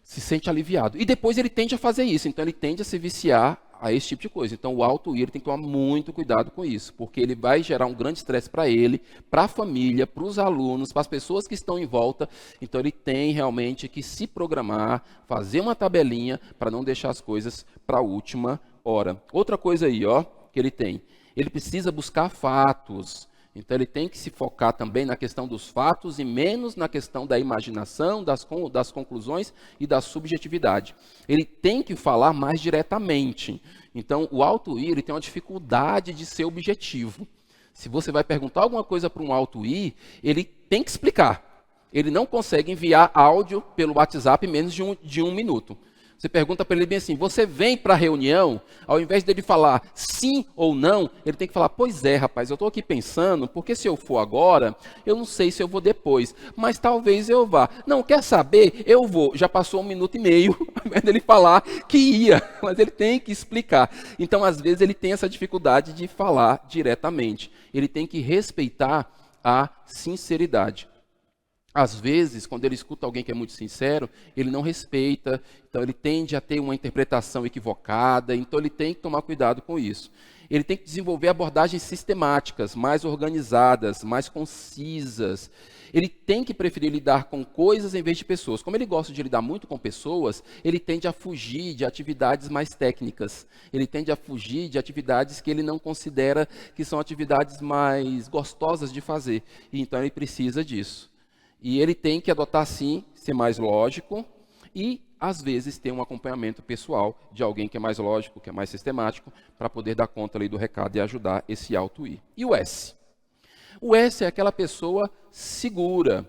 se sente aliviado. E depois ele tende a fazer isso. Então ele tende a se viciar a esse tipo de coisa. Então o alto I, ele tem que tomar muito cuidado com isso, porque ele vai gerar um grande estresse para ele, para a família, para os alunos, para as pessoas que estão em volta. Então ele tem realmente que se programar, fazer uma tabelinha para não deixar as coisas para a última hora. Outra coisa aí, ó. que ele tem? Ele precisa buscar fatos. Então, ele tem que se focar também na questão dos fatos e menos na questão da imaginação, das conclusões e da subjetividade. Ele tem que falar mais diretamente. Então, o auto-I ele tem uma dificuldade de ser objetivo. Se você vai perguntar alguma coisa para um auto-I, ele tem que explicar. Ele não consegue enviar áudio pelo WhatsApp em menos de um minuto. Você pergunta para ele bem assim, você vem para a reunião, ao invés dele falar sim ou não, ele tem que falar, pois é, rapaz, eu estou aqui pensando, porque se eu for agora, eu não sei se eu vou depois, mas talvez eu vá. Não, quer saber? Eu vou. Já passou 1 minuto e meio, ao invés dele falar que ia, mas ele tem que explicar. Então, às vezes, ele tem essa dificuldade de falar diretamente. Ele tem que respeitar a sinceridade. Às vezes, quando ele escuta alguém que é muito sincero, ele não respeita, então ele tende a ter uma interpretação equivocada, então ele tem que tomar cuidado com isso. Ele tem que desenvolver abordagens sistemáticas, mais organizadas, mais concisas. Ele tem que preferir lidar com coisas em vez de pessoas. Como ele gosta de lidar muito com pessoas, ele tende a fugir de atividades mais técnicas. Ele tende a fugir de atividades que ele não considera que são atividades mais gostosas de fazer. E então ele precisa disso. E ele tem que adotar, sim, ser mais lógico e, às vezes, ter um acompanhamento pessoal de alguém que é mais lógico, que é mais sistemático, para poder dar conta ali do recado e ajudar esse auto-I. E o S? O S é aquela pessoa segura.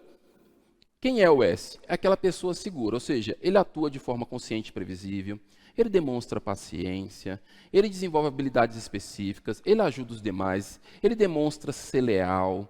Quem é o S? É aquela pessoa segura, ou seja, ele atua de forma consciente e previsível, ele demonstra paciência, ele desenvolve habilidades específicas, ele ajuda os demais, ele demonstra ser leal,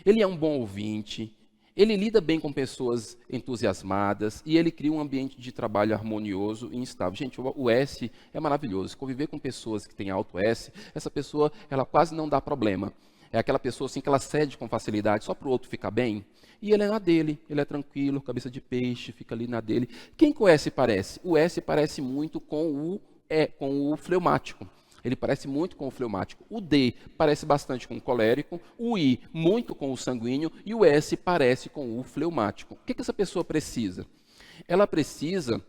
ele é um bom ouvinte, ele lida bem com pessoas entusiasmadas e ele cria um ambiente de trabalho harmonioso e instável. Gente, o S é maravilhoso. Conviver com pessoas que têm alto S, essa pessoa ela quase não dá problema. É aquela pessoa assim que ela cede com facilidade só para o outro ficar bem. E ele é na dele, ele é tranquilo, cabeça de peixe, fica ali na dele. Quem que o S parece? O S parece muito com o fleumático. Ele parece muito com o fleumático. O D parece bastante com o colérico, o I muito com o sanguíneo e o S parece com o fleumático. O que essa pessoa precisa? Ela precisa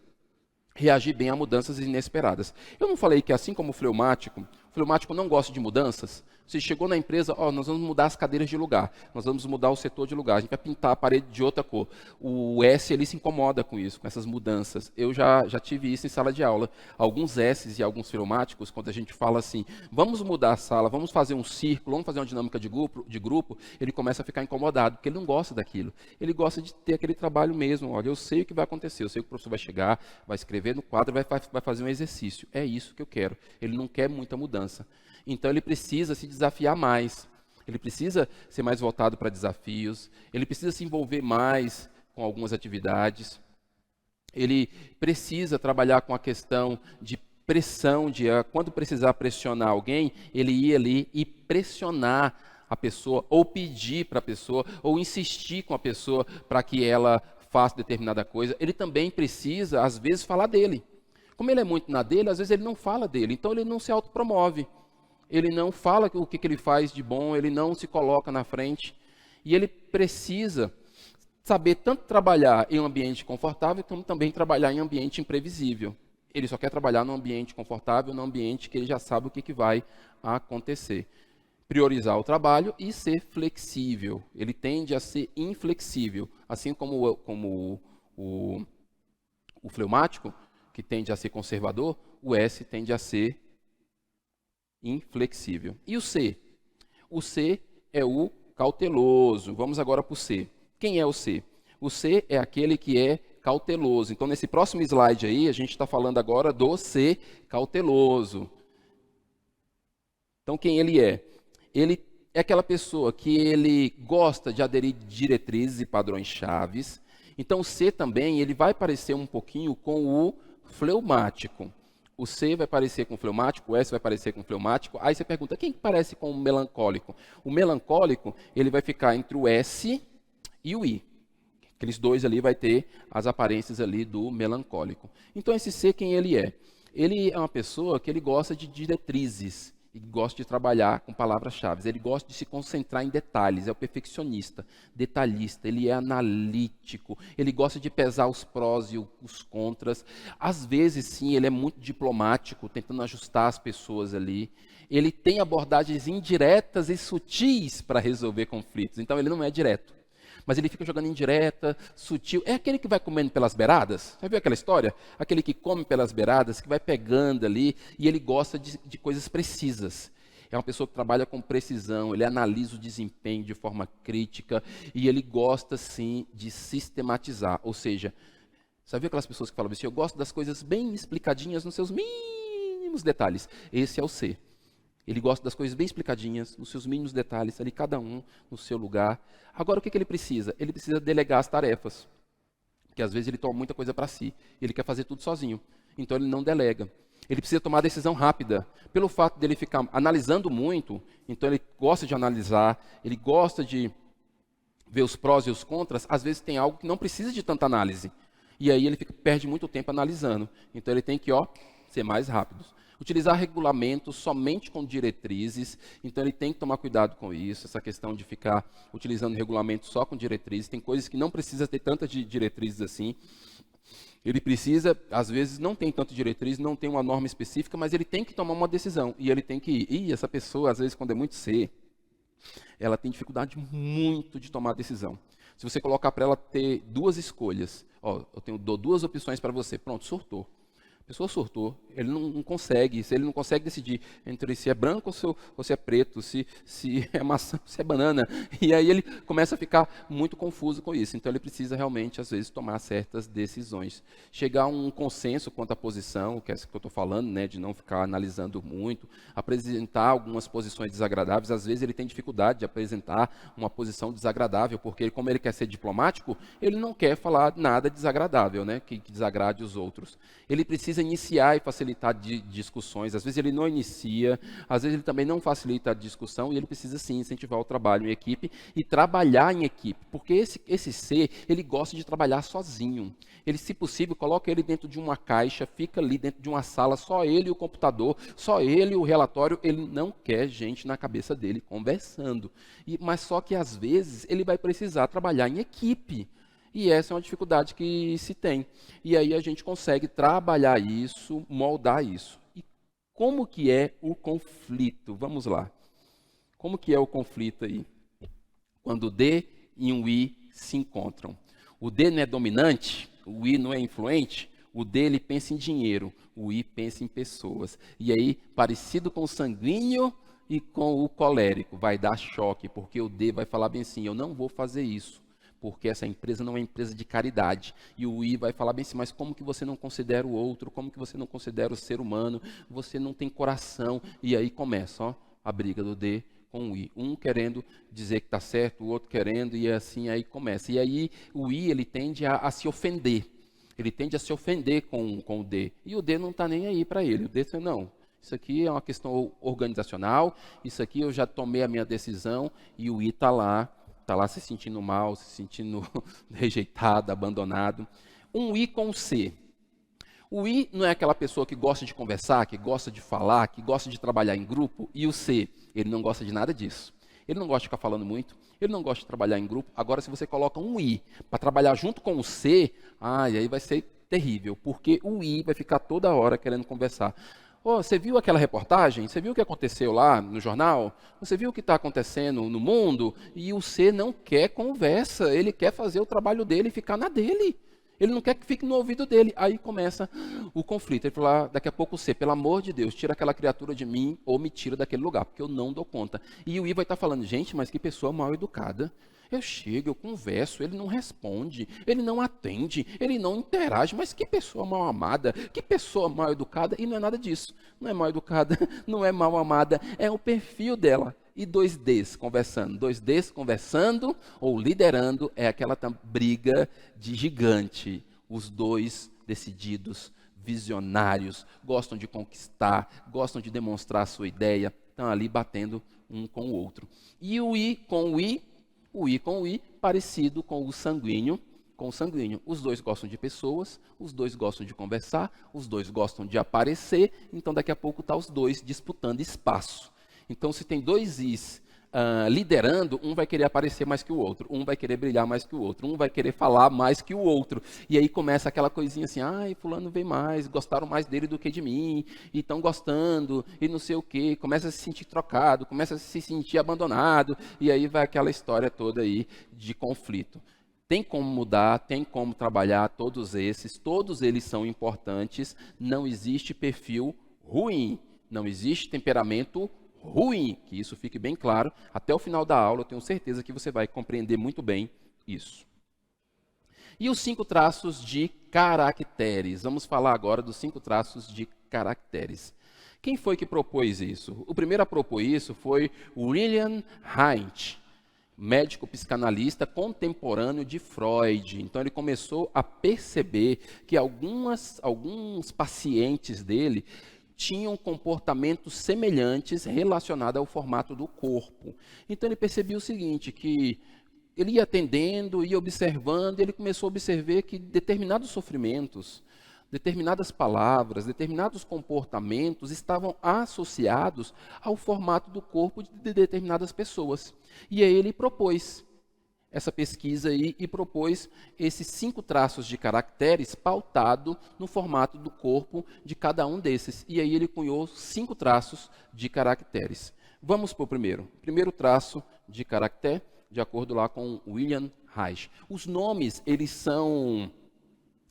reagir bem a mudanças inesperadas. Eu não falei que assim como o fleumático não gosta de mudanças? Você chegou na empresa, nós vamos mudar as cadeiras de lugar, nós vamos mudar o setor de lugar, a gente vai pintar a parede de outra cor. O S, ele se incomoda com isso, com essas mudanças. Eu já tive isso em sala de aula. Alguns S's e alguns fleumáticos, quando a gente fala assim, vamos mudar a sala, vamos fazer um círculo, vamos fazer uma dinâmica de grupo, ele começa a ficar incomodado, porque ele não gosta daquilo. Ele gosta de ter aquele trabalho mesmo. Olha, eu sei o que vai acontecer, eu sei que o professor vai chegar, vai escrever no quadro, vai fazer um exercício. É isso que eu quero. Ele não quer muita mudança. Então, ele precisa se desafiar mais, ele precisa ser mais voltado para desafios, ele precisa se envolver mais com algumas atividades, ele precisa trabalhar com a questão de pressão, quando precisar pressionar alguém, ele ir ali e pressionar a pessoa, ou pedir para a pessoa, ou insistir com a pessoa para que ela faça determinada coisa. Ele também precisa, às vezes, falar dele. Como ele é muito na dele, às vezes ele não fala dele, então ele não se autopromove. Ele não fala o que ele faz de bom, ele não se coloca na frente. E ele precisa saber tanto trabalhar em um ambiente confortável, como também trabalhar em um ambiente imprevisível. Ele só quer trabalhar num ambiente confortável, num ambiente que ele já sabe o que vai acontecer. Priorizar o trabalho e ser flexível. Ele tende a ser inflexível. Assim como o fleumático, que tende a ser conservador, o S tende a ser inflexível. E o C? O C é o cauteloso. Vamos agora para o C. Quem é o C? O C é aquele que é cauteloso. Então, nesse próximo slide aí, a gente está falando agora do C cauteloso. Então, quem ele é? Ele é aquela pessoa que ele gosta de aderir diretrizes e padrões chaves. Então, o C também ele vai parecer um pouquinho com o fleumático. O C vai parecer com o fleumático, o S vai parecer com o fleumático. Aí você pergunta, quem parece com o melancólico? O melancólico, ele vai ficar entre o S e o I. Aqueles dois ali vai ter as aparências ali do melancólico. Então, esse C, quem ele é? Ele é uma pessoa que ele gosta de diretrizes Ele gosta de trabalhar com palavras-chave, ele gosta de se concentrar em detalhes, é o perfeccionista, detalhista, ele é analítico, ele gosta de pesar os prós e os contras. Às vezes, sim, ele é muito diplomático, tentando ajustar as pessoas ali. Ele tem abordagens indiretas e sutis para resolver conflitos, então ele não é direto. Mas ele fica jogando indireta, sutil. É aquele que vai comendo pelas beiradas. Já viu aquela história? Aquele que come pelas beiradas, que vai pegando ali, e ele gosta de coisas precisas. É uma pessoa que trabalha com precisão, ele analisa o desempenho de forma crítica, e ele gosta, sim, de sistematizar. Ou seja, sabe aquelas pessoas que falam assim, eu gosto das coisas bem explicadinhas nos seus mínimos detalhes. Esse é o C. Ele gosta das coisas bem explicadinhas, nos seus mínimos detalhes, ali cada um no seu lugar. Agora, o que ele precisa? Ele precisa delegar as tarefas. Porque às vezes ele toma muita coisa para si. Ele quer fazer tudo sozinho. Então ele não delega. Ele precisa tomar decisão rápida. Pelo fato dele ficar analisando muito, então ele gosta de analisar, ele gosta de ver os prós e os contras, às vezes tem algo que não precisa de tanta análise. E aí ele perde muito tempo analisando. Então ele tem que ser mais rápido. Utilizar regulamentos somente com diretrizes, então ele tem que tomar cuidado com isso, essa questão de ficar utilizando regulamentos só com diretrizes. Tem coisas que não precisa ter tantas diretrizes assim. Ele precisa, às vezes não tem tanto diretriz, não tem uma norma específica, mas ele tem que tomar uma decisão e ele tem que ir. E essa pessoa, às vezes, quando é muito C, ela tem dificuldade muito de tomar decisão. Se você colocar para ela ter duas escolhas, dou duas opções para você, pronto, surtou. A pessoa surtou, ele não consegue, se ele não consegue decidir entre se é branco ou se é preto, se é maçã ou se é banana, e aí ele começa a ficar muito confuso com isso. Então ele precisa realmente, às vezes, tomar certas decisões. Chegar a um consenso quanto à posição, que é isso que eu estou falando, né, de não ficar analisando muito, apresentar algumas posições desagradáveis. Às vezes ele tem dificuldade de apresentar uma posição desagradável, porque como ele quer ser diplomático, ele não quer falar nada desagradável, né, que desagrade os outros. Ele precisa iniciar e facilitar discussões. Às vezes ele não inicia, às vezes ele também não facilita a discussão e ele precisa sim incentivar o trabalho em equipe e trabalhar em equipe, porque esse C, ele gosta de trabalhar sozinho. Ele, se possível, coloca ele dentro de uma caixa, fica ali dentro de uma sala, só ele e o computador, só ele e o relatório. Ele não quer gente na cabeça dele conversando. Mas só que às vezes ele vai precisar trabalhar em equipe. E essa é uma dificuldade que se tem. E aí a gente consegue trabalhar isso, moldar isso. E como que é o conflito? Vamos lá. Como que é o conflito aí? Quando o D e um I se encontram. O D não é dominante, o I não é influente, o D ele pensa em dinheiro, o I pensa em pessoas. E aí, parecido com o sanguíneo e com o colérico, vai dar choque, porque o D vai falar bem assim, eu não vou fazer isso, porque essa empresa não é uma empresa de caridade. E o I vai falar bem assim, mas como que você não considera o outro? Como que você não considera o ser humano? Você não tem coração. E aí começa a briga do D com o I. Um querendo dizer que está certo, o outro querendo, e assim aí começa. E aí o I ele tende a se ofender. Ele tende a se ofender com o D. E o D não está nem aí para ele. O D diz, não, isso aqui é uma questão organizacional, isso aqui eu já tomei a minha decisão, e o I está lá se sentindo mal, se sentindo rejeitado, abandonado. Um I com C. O I não é aquela pessoa que gosta de conversar, que gosta de falar, que gosta de trabalhar em grupo. E o C, ele não gosta de nada disso. Ele não gosta de ficar falando muito, ele não gosta de trabalhar em grupo. Agora, se você coloca um I para trabalhar junto com o C, aí vai ser terrível, porque o I vai ficar toda hora querendo conversar. Você viu aquela reportagem? Você viu o que aconteceu lá no jornal? Você viu o que está acontecendo no mundo? E o C não quer conversa, ele quer fazer o trabalho dele e ficar na dele. Ele não quer que fique no ouvido dele. Aí começa o conflito. Ele fala, daqui a pouco o C, pelo amor de Deus, tira aquela criatura de mim ou me tira daquele lugar, porque eu não dou conta. E o I vai estar falando, gente, mas que pessoa mal educada. Eu chego, eu converso, ele não responde, ele não atende, ele não interage. Mas que pessoa mal amada, que pessoa mal educada. E não é nada disso. Não é mal educada, não é mal amada, é o perfil dela. E dois Ds conversando ou liderando é aquela briga de gigante. Os dois decididos, visionários, gostam de conquistar, gostam de demonstrar a sua ideia, estão ali batendo um com o outro. E o I com o I parecido com o sanguíneo, consanguíneo. Os dois gostam de pessoas, os dois gostam de conversar, os dois gostam de aparecer, então daqui a pouco está os dois disputando espaço. Então, se tem dois Is liderando, um vai querer aparecer mais que o outro, um vai querer brilhar mais que o outro, um vai querer falar mais que o outro. E aí começa aquela coisinha assim, ai, fulano vem mais, gostaram mais dele do que de mim, e estão gostando, e não sei o quê. Começa a se sentir trocado, começa a se sentir abandonado, e aí vai aquela história toda aí de conflito. Tem como mudar, tem como trabalhar todos eles são importantes, não existe perfil ruim, não existe temperamento ruim, que isso fique bem claro. Até o final da aula, eu tenho certeza que você vai compreender muito bem isso. E os 5 traços de caracteres. Vamos falar agora dos 5 traços de caracteres. Quem foi que propôs isso? O primeiro a propor isso foi William Reich, médico psicanalista contemporâneo de Freud. Então ele começou a perceber que alguns pacientes dele tinham comportamentos semelhantes relacionados ao formato do corpo. Então ele percebeu o seguinte, que ele ia atendendo, ia observando, e ele começou a observar que determinados sofrimentos, determinadas palavras, determinados comportamentos estavam associados ao formato do corpo de determinadas pessoas. E aí ele propôs essa pesquisa aí e propôs esses 5 traços de caracteres pautado no formato do corpo de cada um desses. E aí ele cunhou 5 traços de caracteres. Vamos para o primeiro. Primeiro traço de caractere, de acordo lá com William Reich. Os nomes, eles são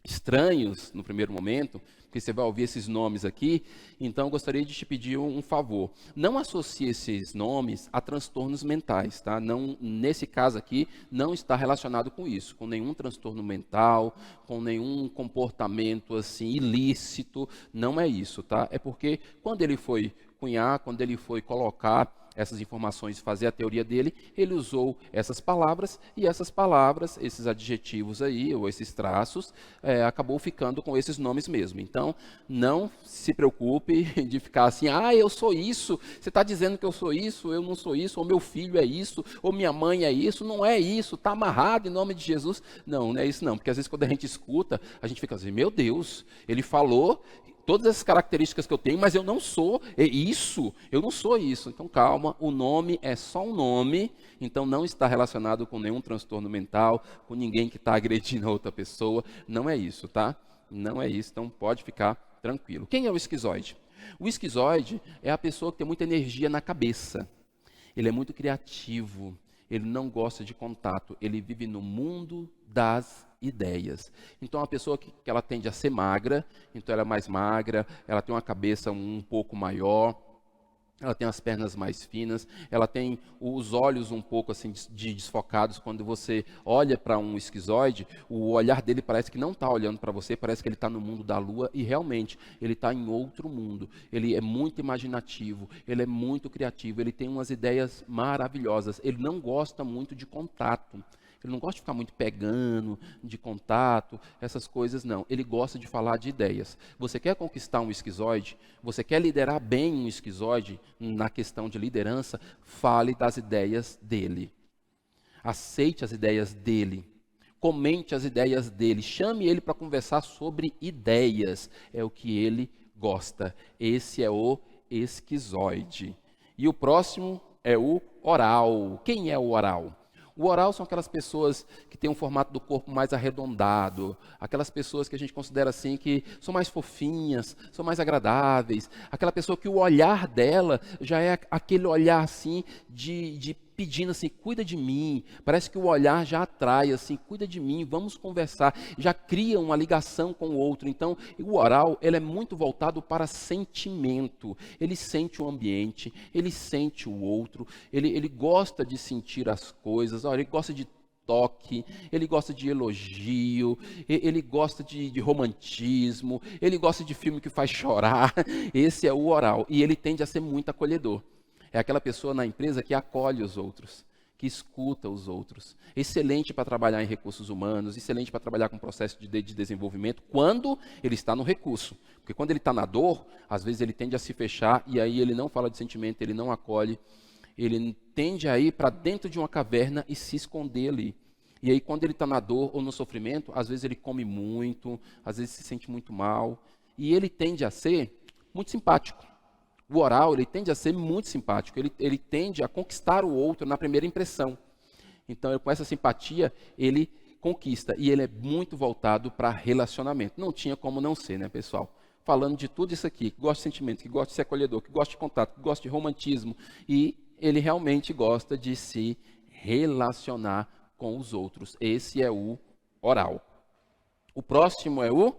estranhos no primeiro momento, porque você vai ouvir esses nomes aqui, então eu gostaria de te pedir um favor. Não associe esses nomes a transtornos mentais, tá? Não, nesse caso aqui, não está relacionado com isso, com nenhum transtorno mental, com nenhum comportamento assim ilícito, não é isso, tá? É porque quando ele foi cunhar, quando ele foi colocar essas informações, fazer a teoria dele, ele usou essas palavras, e essas palavras, esses adjetivos aí, ou esses traços, acabou ficando com esses nomes mesmo. Então, não se preocupe de ficar assim, eu sou isso, você está dizendo que eu sou isso, eu não sou isso, ou meu filho é isso, ou minha mãe é isso, não é isso, está amarrado em nome de Jesus. Não, não é isso não, porque às vezes quando a gente escuta, a gente fica assim, meu Deus, ele falou todas essas características que eu tenho, mas eu não sou isso, eu não sou isso. Então calma, o nome é só um nome, então não está relacionado com nenhum transtorno mental, com ninguém que está agredindo a outra pessoa, não é isso, tá? Não é isso, então pode ficar tranquilo. Quem é o esquizoide? O esquizoide é a pessoa que tem muita energia na cabeça, ele é muito criativo, ele não gosta de contato, ele vive no mundo das ideias. Então, a pessoa que ela tende a ser magra, então ela é mais magra, ela tem uma cabeça um pouco maior, ela tem as pernas mais finas, ela tem os olhos um pouco assim desfocados. Quando você olha para um esquizoide, o olhar dele parece que não está olhando para você, parece que ele está no mundo da lua, e realmente ele está em outro mundo. Ele é muito imaginativo, ele é muito criativo, ele tem umas ideias maravilhosas, ele não gosta muito de contato. Ele não gosta de ficar muito pegando, de contato, essas coisas não. Ele gosta de falar de ideias. Você quer conquistar um esquizoide? Você quer liderar bem um esquizoide na questão de liderança? Fale das ideias dele. Aceite as ideias dele. Comente as ideias dele. Chame ele para conversar sobre ideias. É o que ele gosta. Esse é o esquizoide. E o próximo é o oral. Quem é o oral? O oral são aquelas pessoas que têm um formato do corpo mais arredondado, aquelas pessoas que a gente considera assim que são mais fofinhas, são mais agradáveis, aquela pessoa que o olhar dela já é aquele olhar assim de pedindo assim, cuida de mim, parece que o olhar já atrai assim, cuida de mim, vamos conversar, já cria uma ligação com o outro. Então, o oral, ele é muito voltado para sentimento, ele sente o ambiente, ele sente o outro, ele gosta de sentir as coisas, olha, ele gosta de toque, ele gosta de elogio, ele gosta de romantismo, ele gosta de filme que faz chorar. Esse é o oral, e ele tende a ser muito acolhedor. É aquela pessoa na empresa que acolhe os outros, que escuta os outros. Excelente para trabalhar em recursos humanos, excelente para trabalhar com processo de desenvolvimento, quando ele está no recurso. Porque quando ele está na dor, às vezes ele tende a se fechar, e aí ele não fala de sentimento, ele não acolhe, ele tende a ir para dentro de uma caverna e se esconder ali. E aí, quando ele está na dor ou no sofrimento, às vezes ele come muito, às vezes se sente muito mal. E ele tende a ser muito simpático. O oral, ele tende a ser muito simpático. Ele tende a conquistar o outro na primeira impressão. Então, com essa simpatia, ele conquista. E ele é muito voltado para relacionamento. Não tinha como não ser, né, pessoal? Falando de tudo isso aqui, que gosta de sentimento, que gosta de ser acolhedor, que gosta de contato, que gosta de romantismo. E ele realmente gosta de se relacionar com os outros. Esse é o oral. O próximo é o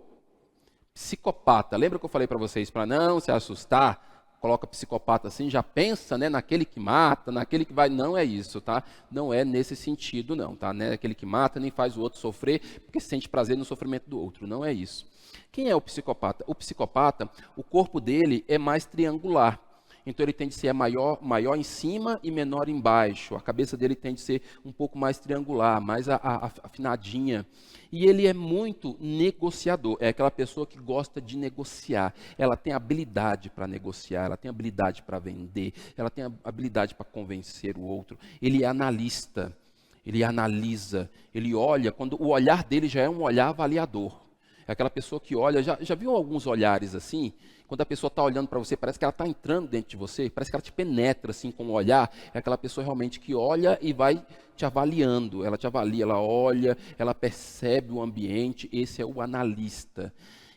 psicopata. Lembra que eu falei para vocês, para não se assustar, coloca psicopata assim, já pensa, né, naquele que mata, naquele que vai... Não é isso, tá? Não é nesse sentido, não, tá? Não é aquele que mata, nem faz o outro sofrer, porque sente prazer no sofrimento do outro. Não é isso. Quem é o psicopata? O psicopata, o corpo dele é mais triangular. Então ele tende a ser maior em cima e menor embaixo. A cabeça dele tende a ser um pouco mais triangular, mais afinadinha. E ele é muito negociador. É aquela pessoa que gosta de negociar. Ela tem habilidade para negociar, ela tem habilidade para vender, ela tem habilidade para convencer o outro. Ele é analista, ele analisa, ele olha, quando o olhar dele já é um olhar avaliador. É aquela pessoa que olha, já viu alguns olhares assim? Quando a pessoa está olhando para você, parece que ela está entrando dentro de você, parece que ela te penetra assim com o olhar. É aquela pessoa realmente que olha e vai te avaliando. Ela te avalia, ela olha, ela percebe o ambiente. Esse é o analista.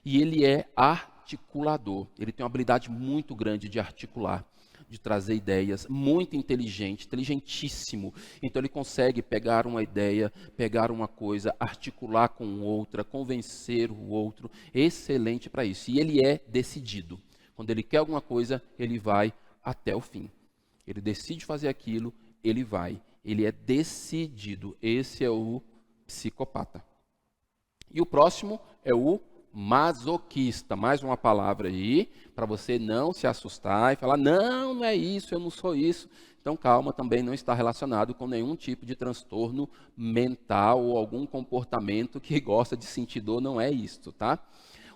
E ele é articulador. Ele tem uma habilidade muito grande de articular, de trazer ideias, muito inteligente, inteligentíssimo. Então ele consegue pegar uma ideia, pegar uma coisa, articular com outra, convencer o outro. Excelente para isso. E ele é decidido. Quando ele quer alguma coisa, ele vai até o fim. Ele decide fazer aquilo, ele vai. Ele é decidido. Esse é o psicopata. E o próximo é o masoquista. Mais uma palavra aí, para você não se assustar e falar, não é isso, eu não sou isso. Então calma, também não está relacionado com nenhum tipo de transtorno mental ou algum comportamento que gosta de sentir dor, não é isso, tá?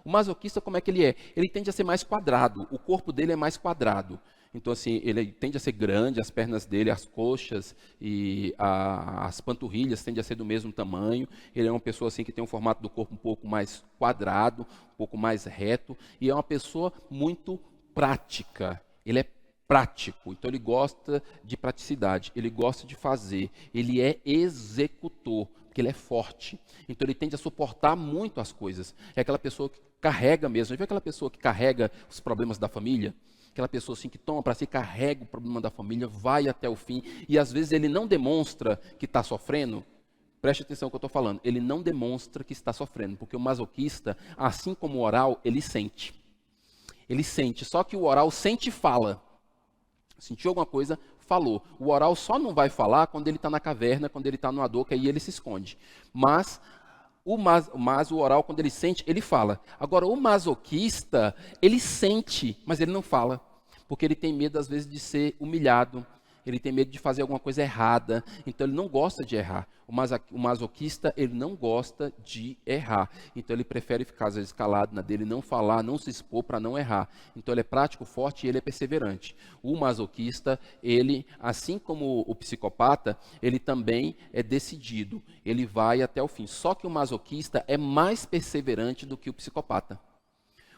O masoquista, como é que ele é? Ele tende a ser mais quadrado, o corpo dele é mais quadrado. Então, assim, ele tende a ser grande, as pernas dele, as coxas e as panturrilhas tendem a ser do mesmo tamanho. Ele é uma pessoa assim que tem um formato do corpo um pouco mais quadrado, um pouco mais reto. E é uma pessoa muito prática. Ele é prático, então ele gosta de praticidade, ele gosta de fazer. Ele é executor, porque ele é forte. Então ele tende a suportar muito as coisas. É aquela pessoa que carrega mesmo. Já viu aquela pessoa que carrega os problemas da família? Aquela pessoa assim que toma para si, carrega o problema da família, vai até o fim. E às vezes ele não demonstra que está sofrendo. Preste atenção no que eu estou falando. Ele não demonstra que está sofrendo. Porque o masoquista, assim como o oral, ele sente. Ele sente. Só que o oral sente e fala. Sentiu alguma coisa, falou. O oral só não vai falar quando ele está na caverna, quando ele está numa dor, que aí ele se esconde. Mas o oral, quando ele sente, ele fala. Agora, o masoquista, ele sente, mas ele não fala. Porque ele tem medo, às vezes, de ser humilhado. Ele tem medo de fazer alguma coisa errada. Então, ele não gosta de errar. O masoquista, ele não gosta de errar. Então, ele prefere ficar, às vezes, calado na dele, não falar, não se expor para não errar. Então, ele é prático, forte e ele é perseverante. O masoquista, ele, assim como o psicopata, ele também é decidido. Ele vai até o fim. Só que o masoquista é mais perseverante do que o psicopata.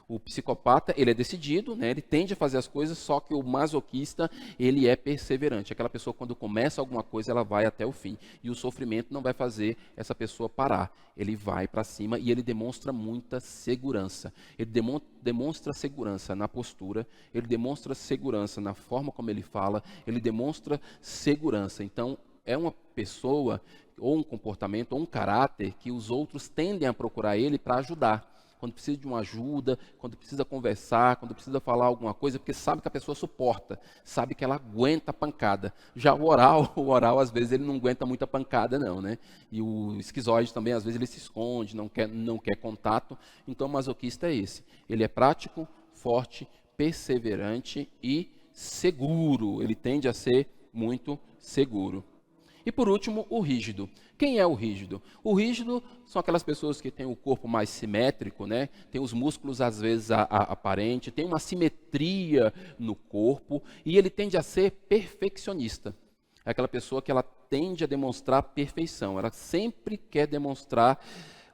O psicopata, ele é decidido, né? Ele tende a fazer as coisas, só que o masoquista, ele é perseverante. Aquela pessoa, quando começa alguma coisa, ela vai até o fim. E o sofrimento não vai fazer essa pessoa parar. Ele vai para cima e ele demonstra muita segurança. Ele demonstra segurança na postura, ele demonstra segurança na forma como ele fala, ele demonstra segurança. Então, é uma pessoa, ou um comportamento, ou um caráter, que os outros tendem a procurar ele para ajudar. Quando precisa de uma ajuda, quando precisa conversar, quando precisa falar alguma coisa, porque sabe que a pessoa suporta, sabe que ela aguenta a pancada. Já o oral às vezes ele não aguenta muita pancada não, né? E o esquizoide também, às vezes ele se esconde, não quer contato. Então o masoquista é esse. Ele é prático, forte, perseverante e seguro. Ele tende a ser muito seguro. E por último, o rígido. Quem é o rígido? O rígido são aquelas pessoas que têm o corpo mais simétrico, né? Tem os músculos às vezes aparentes, tem uma simetria no corpo e ele tende a ser perfeccionista. É aquela pessoa que ela tende a demonstrar perfeição. Ela sempre quer demonstrar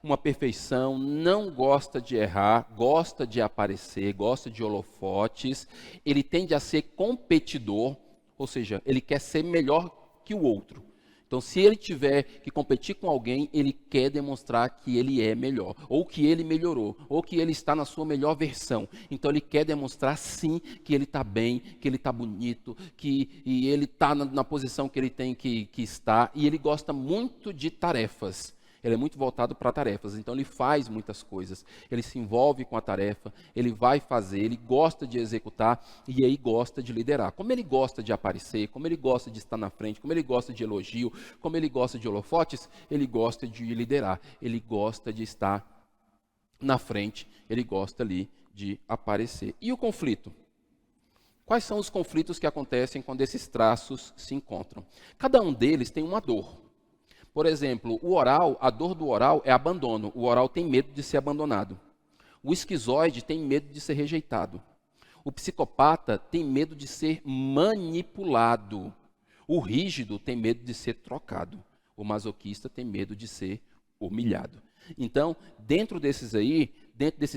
uma perfeição, não gosta de errar, gosta de aparecer, gosta de holofotes. Ele tende a ser competidor, ou seja, ele quer ser melhor que o outro. Então, se ele tiver que competir com alguém, ele quer demonstrar que ele é melhor, ou que ele melhorou, ou que ele está na sua melhor versão. Então, ele quer demonstrar, sim, que ele está bem, que ele está bonito, e ele está na posição que ele tem que estar, e ele gosta muito de tarefas. Ele é muito voltado para tarefas, então ele faz muitas coisas. Ele se envolve com a tarefa, ele vai fazer, ele gosta de executar e aí gosta de liderar. Como ele gosta de aparecer, como ele gosta de estar na frente, como ele gosta de elogio, como ele gosta de holofotes, ele gosta de liderar. Ele gosta de estar na frente, ele gosta ali de aparecer. E o conflito? Quais são os conflitos que acontecem quando esses traços se encontram? Cada um deles tem uma dor. Por exemplo, o oral, a dor do oral é abandono. O oral tem medo de ser abandonado. O esquizoide tem medo de ser rejeitado. O psicopata tem medo de ser manipulado. O rígido tem medo de ser trocado. O masoquista tem medo de ser humilhado. Então, dentro desses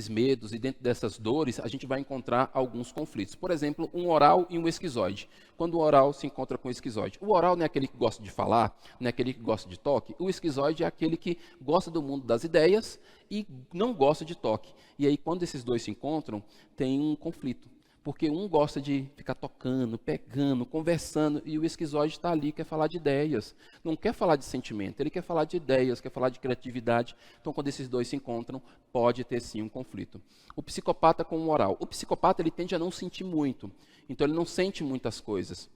medos e dentro dessas dores, a gente vai encontrar alguns conflitos. Por exemplo, um oral e um esquizoide. Quando o oral se encontra com o esquizoide. O oral não é aquele que gosta de falar, não é aquele que gosta de toque. O esquizoide é aquele que gosta do mundo das ideias e não gosta de toque. E aí, quando esses dois se encontram, tem um conflito. Porque um gosta de ficar tocando, pegando, conversando, e o esquizoide está ali, quer falar de ideias. Não quer falar de sentimento, ele quer falar de ideias, quer falar de criatividade. Então, quando esses dois se encontram, pode ter sim um conflito. O psicopata com o oral. O psicopata ele tende a não sentir muito, então ele não sente muitas coisas.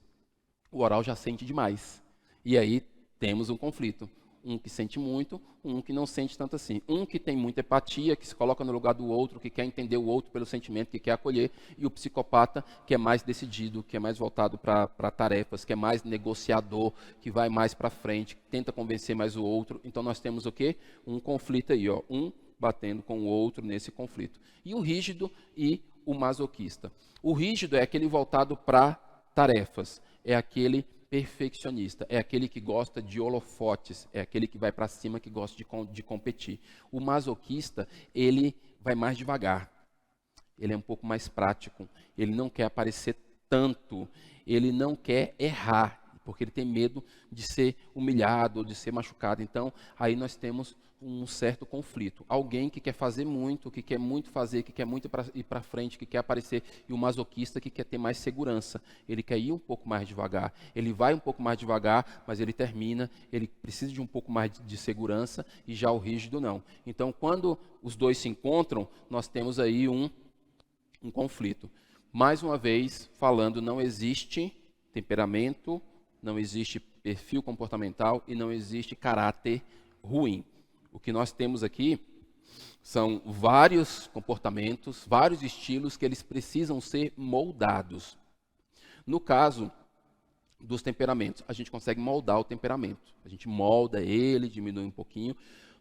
O oral já sente demais. E aí temos um conflito. Um que sente muito, um que não sente tanto assim. Um que tem muita empatia, que se coloca no lugar do outro, que quer entender o outro pelo sentimento, que quer acolher. E o psicopata, que é mais decidido, que é mais voltado para tarefas, que é mais negociador, que vai mais para frente, que tenta convencer mais o outro. Então nós temos o quê? Um conflito aí, ó, um batendo com o outro nesse conflito. E o rígido e o masoquista. O rígido é aquele voltado para tarefas, é aquele perfeccionista, é aquele que gosta de holofotes, é aquele que vai para cima, que gosta de competir. O masoquista, ele vai mais devagar, ele é um pouco mais prático, ele não quer aparecer tanto, ele não quer errar, porque ele tem medo de ser humilhado ou de ser machucado. Então, aí nós temos um certo conflito. Alguém que quer fazer muito, que quer muito fazer, que quer muito ir para frente, que quer aparecer, e o masoquista que quer ter mais segurança. Ele quer ir um pouco mais devagar. Ele vai um pouco mais devagar, mas ele termina, ele precisa de um pouco mais de segurança, e já o rígido não. Então, quando os dois se encontram, nós temos aí um conflito. Mais uma vez, falando, não existe temperamento, não existe perfil comportamental e não existe caráter ruim. O que nós temos aqui são vários comportamentos, vários estilos que eles precisam ser moldados. No caso dos temperamentos, a gente consegue moldar o temperamento. A gente molda ele, diminui um pouquinho.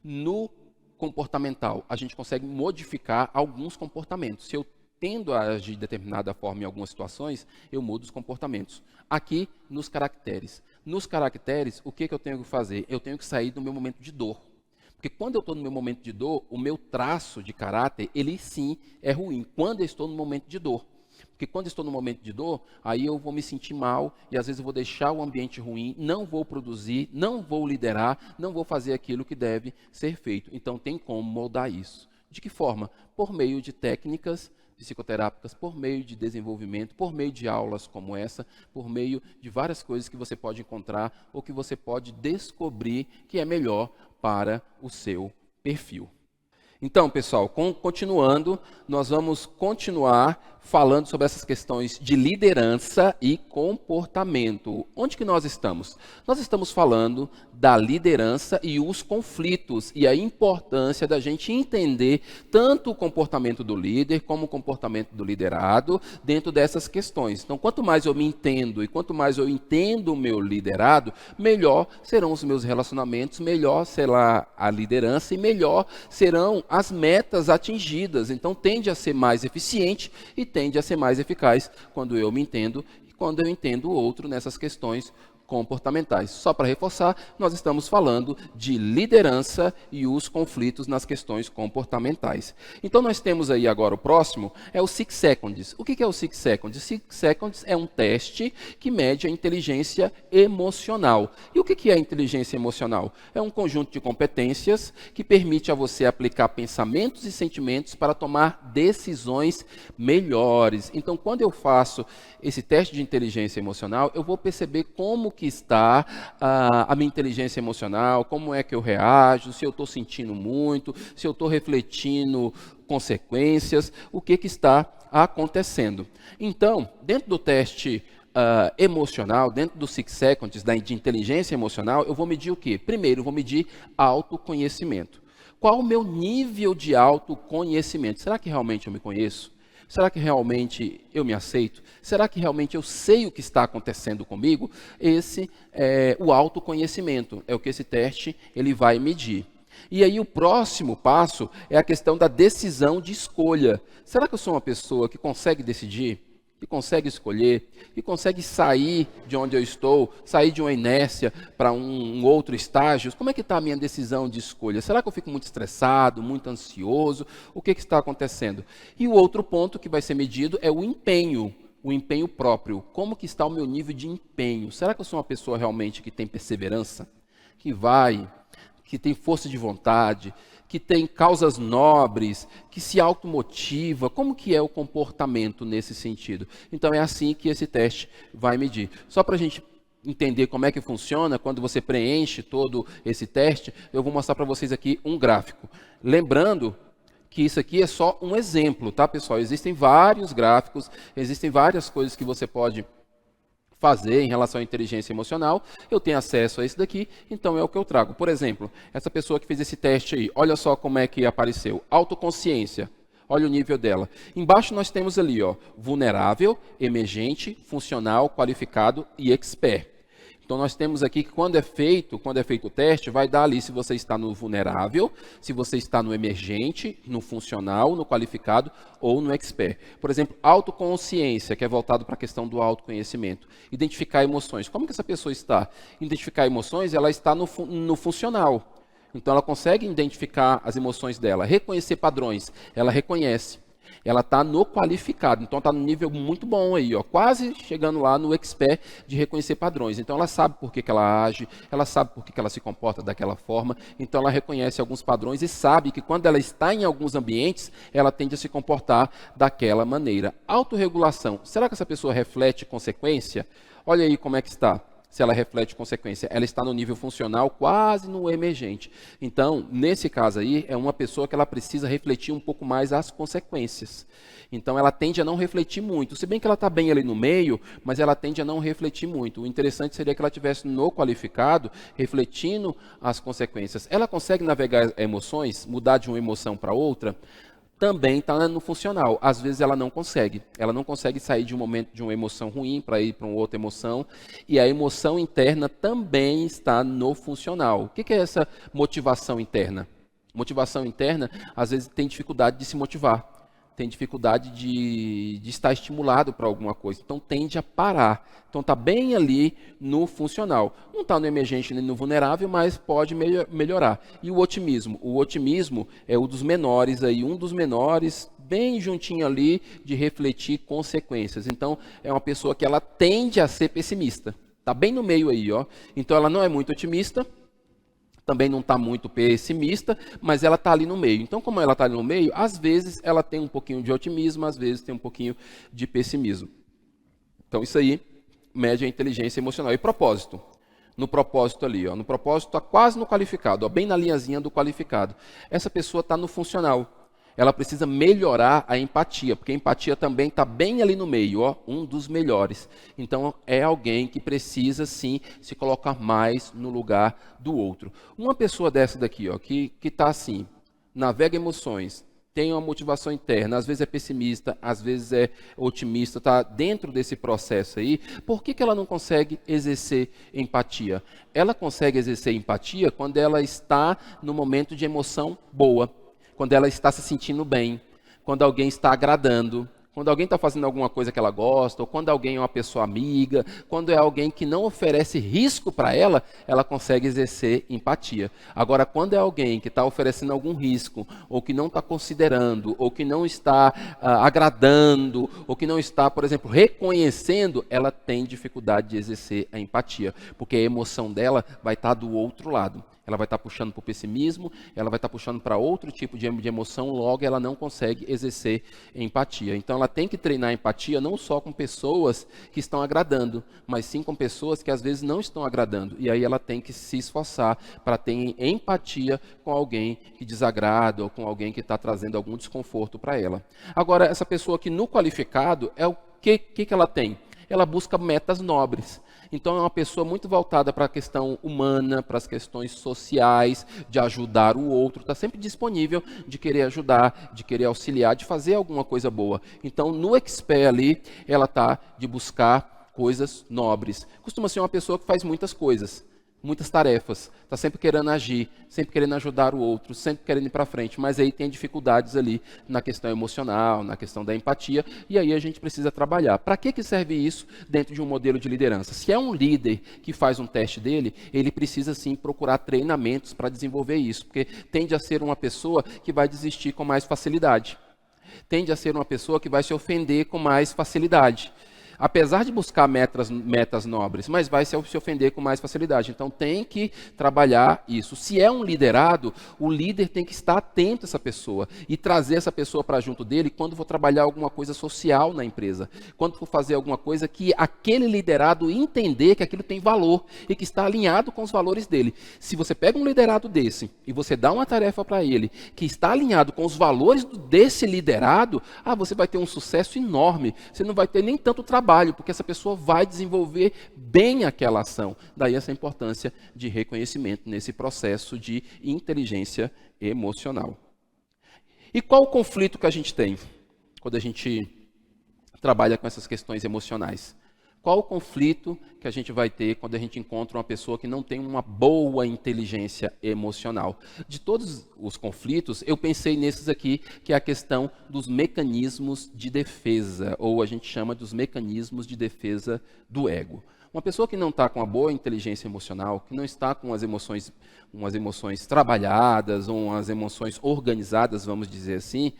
No comportamental, a gente consegue modificar alguns comportamentos. Se eu tendo a agir de determinada forma em algumas situações, eu mudo os comportamentos. Aqui, nos caracteres. Nos caracteres, o que eu tenho que fazer? Eu tenho que sair do meu momento de dor. Porque quando eu estou no meu momento de dor, o meu traço de caráter, ele sim é ruim. Quando eu estou no momento de dor. Porque quando eu estou no momento de dor, aí eu vou me sentir mal e às vezes eu vou deixar o ambiente ruim, não vou produzir, não vou liderar, não vou fazer aquilo que deve ser feito. Então tem como moldar isso. De que forma? Por meio de técnicas psicoterápicas, por meio de desenvolvimento, por meio de aulas como essa, por meio de várias coisas que você pode encontrar ou que você pode descobrir que é melhor para o seu perfil. Então, pessoal, continuando, nós vamos continuar falando sobre essas questões de liderança e comportamento. Onde que nós estamos? Nós estamos falando da liderança e os conflitos e a importância da gente entender tanto o comportamento do líder como o comportamento do liderado dentro dessas questões. Então, quanto mais eu me entendo e quanto mais eu entendo o meu liderado, melhor serão os meus relacionamentos, melhor será a liderança e melhor serão as metas atingidas. Então, tende a ser mais eficiente e tende a ser mais eficaz quando eu me entendo e quando eu entendo o outro nessas questões comportamentais. Só para reforçar, nós estamos falando de liderança e os conflitos nas questões comportamentais. Então, nós temos aí agora o próximo, é o 6 Seconds. O que é o 6 Seconds? 6 Seconds é um teste que mede a inteligência emocional. E o que é a inteligência emocional? É um conjunto de competências que permite a você aplicar pensamentos e sentimentos para tomar decisões melhores. Então, quando eu faço esse teste de inteligência emocional, eu vou perceber como que está a minha inteligência emocional, como é que eu reajo, se eu estou sentindo muito, se eu estou refletindo consequências, o que está acontecendo. Então, dentro do teste emocional, dentro do 6 Seconds de inteligência emocional, eu vou medir o quê? Primeiro, eu vou medir autoconhecimento. Qual o meu nível de autoconhecimento? Será que realmente eu me conheço? Será que realmente eu me aceito? Será que realmente eu sei o que está acontecendo comigo? Esse é o autoconhecimento, é o que esse teste ele vai medir. E aí o próximo passo é a questão da decisão de escolha. Será que eu sou uma pessoa que consegue decidir? Que consegue escolher, que consegue sair de onde eu estou, sair de uma inércia para um outro estágio? Como é que está a minha decisão de escolha? Será que eu fico muito estressado, muito ansioso? O que está acontecendo? E o outro ponto que vai ser medido é o empenho próprio. Como que está o meu nível de empenho? Será que eu sou uma pessoa realmente que tem perseverança? Que tem força de vontade, que tem causas nobres, que se automotiva? Como que é o comportamento nesse sentido? Então é assim que esse teste vai medir. Só para a gente entender como é que funciona, quando você preenche todo esse teste, eu vou mostrar para vocês aqui um gráfico. Lembrando que isso aqui é só um exemplo, tá, pessoal? Existem vários gráficos, existem várias coisas que você pode fazer em relação à inteligência emocional. Eu tenho acesso a isso daqui, então é o que eu trago. Por exemplo, essa pessoa que fez esse teste aí, olha só como é que apareceu. Autoconsciência, olha o nível dela. Embaixo nós temos ali, ó, vulnerável, emergente, funcional, qualificado e expert. Então, nós temos aqui que quando é feito o teste, vai dar ali se você está no vulnerável, se você está no emergente, no funcional, no qualificado ou no expert. Por exemplo, autoconsciência, que é voltado para a questão do autoconhecimento. Identificar emoções. Como que essa pessoa está? Identificar emoções, ela está no funcional. Então, ela consegue identificar as emoções dela. Reconhecer padrões, ela reconhece. Ela está no qualificado, então está no nível muito bom aí, ó, quase chegando lá no expert de reconhecer padrões. Então ela sabe por que ela age, ela sabe por que ela se comporta daquela forma, então ela reconhece alguns padrões e sabe que quando ela está em alguns ambientes, ela tende a se comportar daquela maneira. Autorregulação, será que essa pessoa reflete consequência? Olha aí como é que está. Se ela reflete consequência, ela está no nível funcional, quase no emergente. Então, nesse caso aí, é uma pessoa que ela precisa refletir um pouco mais as consequências. Então, ela tende a não refletir muito. Se bem que ela está bem ali no meio, mas ela tende a não refletir muito. O interessante seria que ela estivesse no qualificado, refletindo as consequências. Ela consegue navegar emoções, mudar de uma emoção para outra? Também está no funcional. Às vezes ela não consegue. Ela não consegue sair de um momento de uma emoção ruim para ir para uma outra emoção. E a emoção interna também está no funcional. O que é essa motivação interna? Motivação interna, às vezes, tem dificuldade de se motivar. Tem dificuldade de estar estimulado para alguma coisa. Então, tende a parar. Então, está bem ali no funcional. Não está no emergente nem no vulnerável, mas pode melhorar. E o otimismo? O otimismo é um dos menores, bem juntinho ali, de refletir consequências. Então, é uma pessoa que ela tende a ser pessimista. Está bem no meio aí, ó. Então, ela não é muito otimista, também não está muito pessimista, mas ela está ali no meio. Então, como ela está ali no meio, às vezes ela tem um pouquinho de otimismo, às vezes tem um pouquinho de pessimismo. Então, isso aí mede a inteligência emocional. E propósito? No propósito ali, ó, no propósito está quase no qualificado, ó, bem na linhazinha do qualificado. Essa pessoa está no funcional. Ela precisa melhorar a empatia, porque a empatia também está bem ali no meio, ó, um dos melhores. Então, é alguém que precisa, sim, se colocar mais no lugar do outro. Uma pessoa dessa daqui, ó, que está assim, navega emoções, tem uma motivação interna, às vezes é pessimista, às vezes é otimista, está dentro desse processo aí, por que ela não consegue exercer empatia? Ela consegue exercer empatia quando ela está no momento de emoção boa. Quando ela está se sentindo bem, quando alguém está agradando, Quando alguém está fazendo alguma coisa que ela gosta, ou quando alguém é uma pessoa amiga, quando é alguém que não oferece risco para ela, ela consegue exercer empatia. Agora, quando é alguém que está oferecendo algum risco, ou que não está considerando, ou que não está agradando, ou que não está, por exemplo, reconhecendo, ela tem dificuldade de exercer a empatia, porque a emoção dela vai estar do outro lado. Ela vai estar puxando para o pessimismo, ela vai estar puxando para outro tipo de emoção, logo ela não consegue exercer empatia. Então ela tem que treinar a empatia não só com pessoas que estão agradando, mas sim com pessoas que às vezes não estão agradando. E aí ela tem que se esforçar para ter empatia com alguém que desagrada ou com alguém que está trazendo algum desconforto para ela. Agora, essa pessoa que no qualificado, é o que ela tem? Ela busca metas nobres. Então é uma pessoa muito voltada para a questão humana, para as questões sociais, de ajudar o outro, está sempre disponível de querer ajudar, de querer auxiliar, de fazer alguma coisa boa. Então no expert ali, ela está de buscar coisas nobres. Costuma ser uma pessoa que faz muitas coisas, muitas tarefas, está sempre querendo agir, sempre querendo ajudar o outro, sempre querendo ir para frente, mas aí tem dificuldades ali na questão emocional, na questão da empatia, e aí a gente precisa trabalhar. Para que serve isso dentro de um modelo de liderança? Se é um líder que faz um teste dele, ele precisa sim procurar treinamentos para desenvolver isso, porque tende a ser uma pessoa que vai desistir com mais facilidade, tende a ser uma pessoa que vai se ofender com mais facilidade. Apesar de buscar metas nobres, mas vai se ofender com mais facilidade. Então tem que trabalhar isso. Se é um liderado, o líder tem que estar atento a essa pessoa e trazer essa pessoa para junto dele quando for trabalhar alguma coisa social na empresa, quando for fazer alguma coisa que aquele liderado entender que aquilo tem valor e que está alinhado com os valores dele. Se você pega um liderado desse e você dá uma tarefa para ele que está alinhado com os valores desse liderado, você vai ter um sucesso enorme. Você não vai ter nem tanto trabalho, porque essa pessoa vai desenvolver bem aquela ação. Daí essa importância de reconhecimento nesse processo de inteligência emocional. E qual o conflito que a gente tem quando a gente trabalha com essas questões emocionais? Qual o conflito que a gente vai ter quando a gente encontra uma pessoa que não tem uma boa inteligência emocional? De todos os conflitos, eu pensei nesses aqui, que é a questão dos mecanismos de defesa, ou a gente chama dos mecanismos de defesa do ego. Uma pessoa que não está com uma boa inteligência emocional, que não está com umas emoções trabalhadas, ou umas emoções organizadas, vamos dizer assim,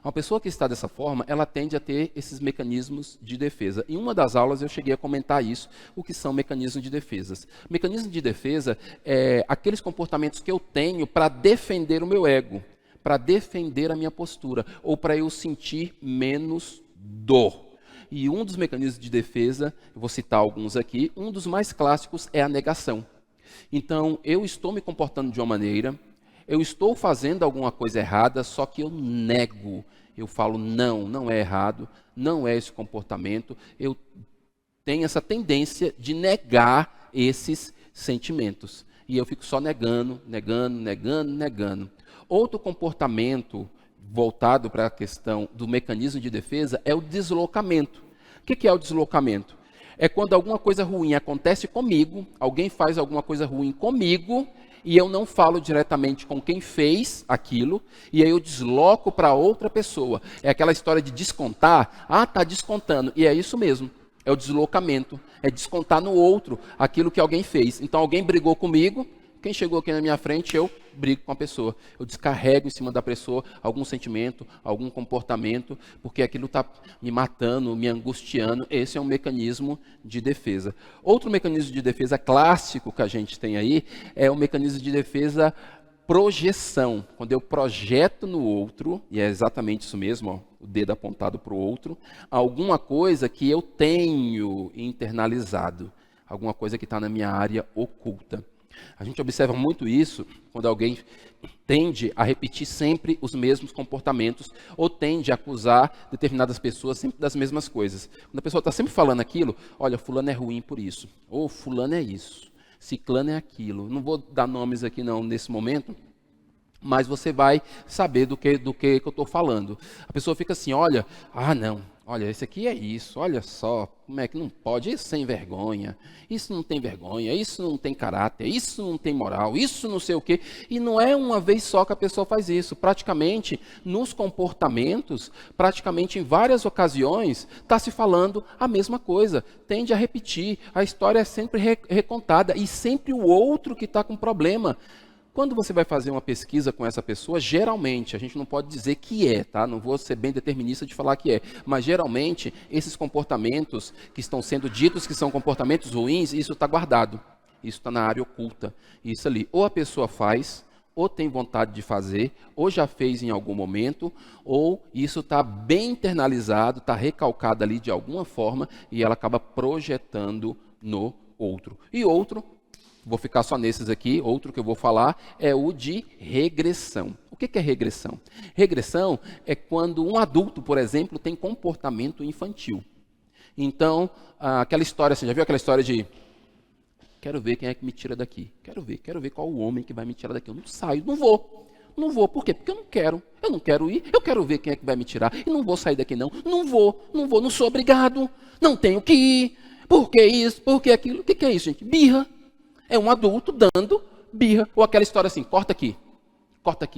uma pessoa que está dessa forma, ela tende a ter esses mecanismos de defesa. Em uma das aulas eu cheguei a comentar isso, o que são mecanismos de defesa. Mecanismo de defesa é aqueles comportamentos que eu tenho para defender o meu ego, para defender a minha postura, ou para eu sentir menos dor. E um dos mecanismos de defesa, eu vou citar alguns aqui, um dos mais clássicos é a negação. Então, eu estou me comportando de uma maneira, eu estou fazendo alguma coisa errada, só que eu nego. Eu falo, não é errado, não é esse comportamento. Eu tenho essa tendência de negar esses sentimentos. E eu fico só negando. Outro comportamento voltado para a questão do mecanismo de defesa é o deslocamento. O que é o deslocamento? É quando alguma coisa ruim acontece comigo, alguém faz alguma coisa ruim comigo, e eu não falo diretamente com quem fez aquilo, e aí eu desloco para outra pessoa. É aquela história de descontar. Está descontando. E é isso mesmo. É o deslocamento. É descontar no outro aquilo que alguém fez. Então alguém brigou comigo, quem chegou aqui na minha frente, eu brigo com a pessoa. Eu descarrego em cima da pessoa algum sentimento, algum comportamento, porque aquilo está me matando, me angustiando. Esse é um mecanismo de defesa. Outro mecanismo de defesa clássico que a gente tem aí é o mecanismo de defesa projeção. Quando eu projeto no outro, e é exatamente isso mesmo, o dedo apontado para o outro, alguma coisa que eu tenho internalizado, alguma coisa que está na minha área oculta. A gente observa muito isso quando alguém tende a repetir sempre os mesmos comportamentos ou tende a acusar determinadas pessoas sempre das mesmas coisas. Quando a pessoa está sempre falando aquilo, olha, fulano é ruim por isso, ou fulano é isso, ciclano é aquilo. Não vou dar nomes aqui não nesse momento, mas você vai saber do que eu estou falando. A pessoa fica assim, olha, não, Olha, esse aqui é isso, olha só, como é que não pode, isso sem vergonha, isso não tem vergonha, isso não tem caráter, isso não tem moral, isso não sei o quê. E não é uma vez só que a pessoa faz isso, praticamente nos comportamentos, praticamente em várias ocasiões, está se falando a mesma coisa, tende a repetir, a história é sempre recontada e sempre o outro que está com problema. Quando você vai fazer uma pesquisa com essa pessoa, geralmente, a gente não pode dizer que é, tá? Não vou ser bem determinista de falar que é, mas geralmente esses comportamentos que estão sendo ditos que são comportamentos ruins, isso está guardado, isso está na área oculta, isso ali. Ou a pessoa faz, ou tem vontade de fazer, ou já fez em algum momento, ou isso está bem internalizado, está recalcado ali de alguma forma e ela acaba projetando no outro. E outro, vou ficar só nesses aqui, outro que eu vou falar é o de regressão. O que é regressão? Regressão é quando um adulto, por exemplo, tem comportamento infantil. Então, aquela história, você já viu aquela história de quero ver quem é que me tira daqui, quero ver qual o homem que vai me tirar daqui, eu não saio, não vou, por quê? Porque eu não quero ir, eu quero ver quem é que vai me tirar, e não vou sair daqui não vou, não sou obrigado, não tenho que ir, por que isso, por que aquilo, o que é isso, gente? Birra. É um adulto dando birra. Ou aquela história assim, corta aqui,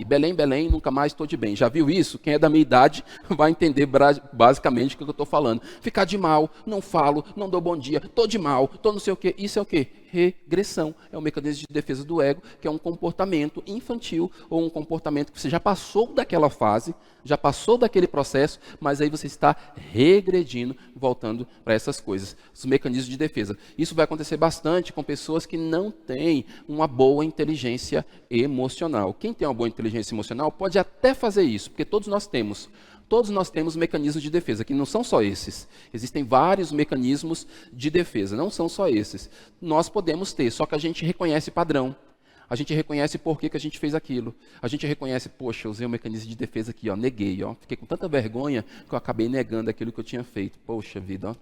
Belém, Belém, nunca mais estou de bem. Já viu isso? Quem é da minha idade vai entender basicamente o que eu estou falando. Ficar de mal, não falo, não dou bom dia, estou de mal, estou não sei o quê. Isso é o quê? Regressão. É um mecanismo de defesa do ego, que é um comportamento infantil ou um comportamento que você já passou daquela fase, já passou daquele processo, mas aí você está regredindo, voltando para essas coisas. Os mecanismos de defesa. Isso vai acontecer bastante com pessoas que não têm uma boa inteligência emocional. Quem tem uma boa inteligência emocional pode até fazer isso, porque todos nós temos. Todos nós temos mecanismos de defesa, que não são só esses. Existem vários mecanismos de defesa, não são só esses. Nós podemos ter, só que a gente reconhece padrão. A gente reconhece por que a gente fez aquilo. A gente reconhece, poxa, eu usei um mecanismo de defesa aqui, ó, neguei, ó, fiquei com tanta vergonha que eu acabei negando aquilo que eu tinha feito. Poxa vida, ó.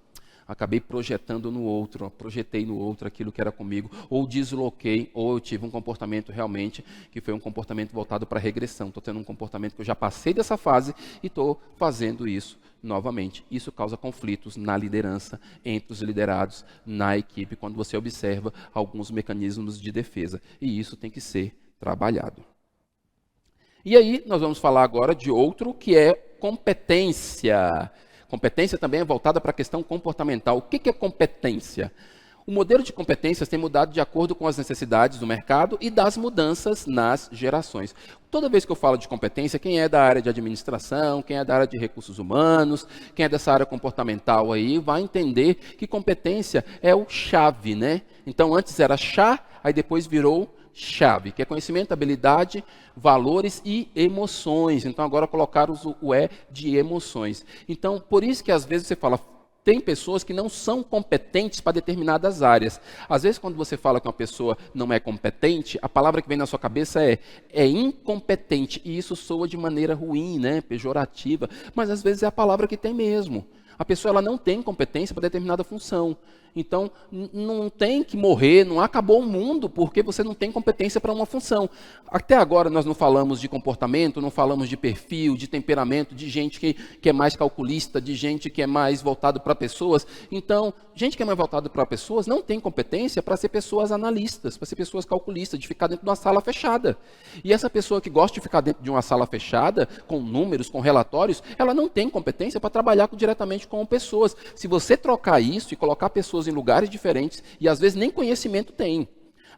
Acabei projetando no outro, ó, projetei no outro aquilo que era comigo, ou desloquei, ou eu tive um comportamento realmente que foi um comportamento voltado para a regressão. Estou tendo um comportamento que eu já passei dessa fase e estou fazendo isso novamente. Isso causa conflitos na liderança, entre os liderados, na equipe, quando você observa alguns mecanismos de defesa. E isso tem que ser trabalhado. E aí, nós vamos falar agora de outro que é competência. Competência também é voltada para a questão comportamental. O que é competência? O modelo de competências tem mudado de acordo com as necessidades do mercado e das mudanças nas gerações. Toda vez que eu falo de competência, quem é da área de administração, quem é da área de recursos humanos, quem é dessa área comportamental aí, vai entender que competência é o chave, né? Então, antes era chá, aí depois virou chave, que é conhecimento, habilidade, valores e emoções. Então, agora colocaram o E de emoções. Então, por isso que às vezes você fala, tem pessoas que não são competentes para determinadas áreas. Às vezes, quando você fala que uma pessoa não é competente, a palavra que vem na sua cabeça é incompetente. E isso soa de maneira ruim, né? Pejorativa. Mas às vezes é a palavra que tem mesmo. A pessoa ela não tem competência para determinada função. Então, não tem que morrer, não acabou o mundo porque você não tem competência para uma função. Até agora nós não falamos de comportamento, não falamos de perfil, de temperamento, de gente que é mais calculista, de gente que é mais voltado para pessoas. Então, gente que é mais voltado para pessoas não tem competência para ser pessoas analistas, para ser pessoas calculistas, de ficar dentro de uma sala fechada. E essa pessoa que gosta de ficar dentro de uma sala fechada, com números, com relatórios, ela não tem competência para trabalhar diretamente com pessoas. Se você trocar isso e colocar pessoas em lugares diferentes, e às vezes nem conhecimento tem.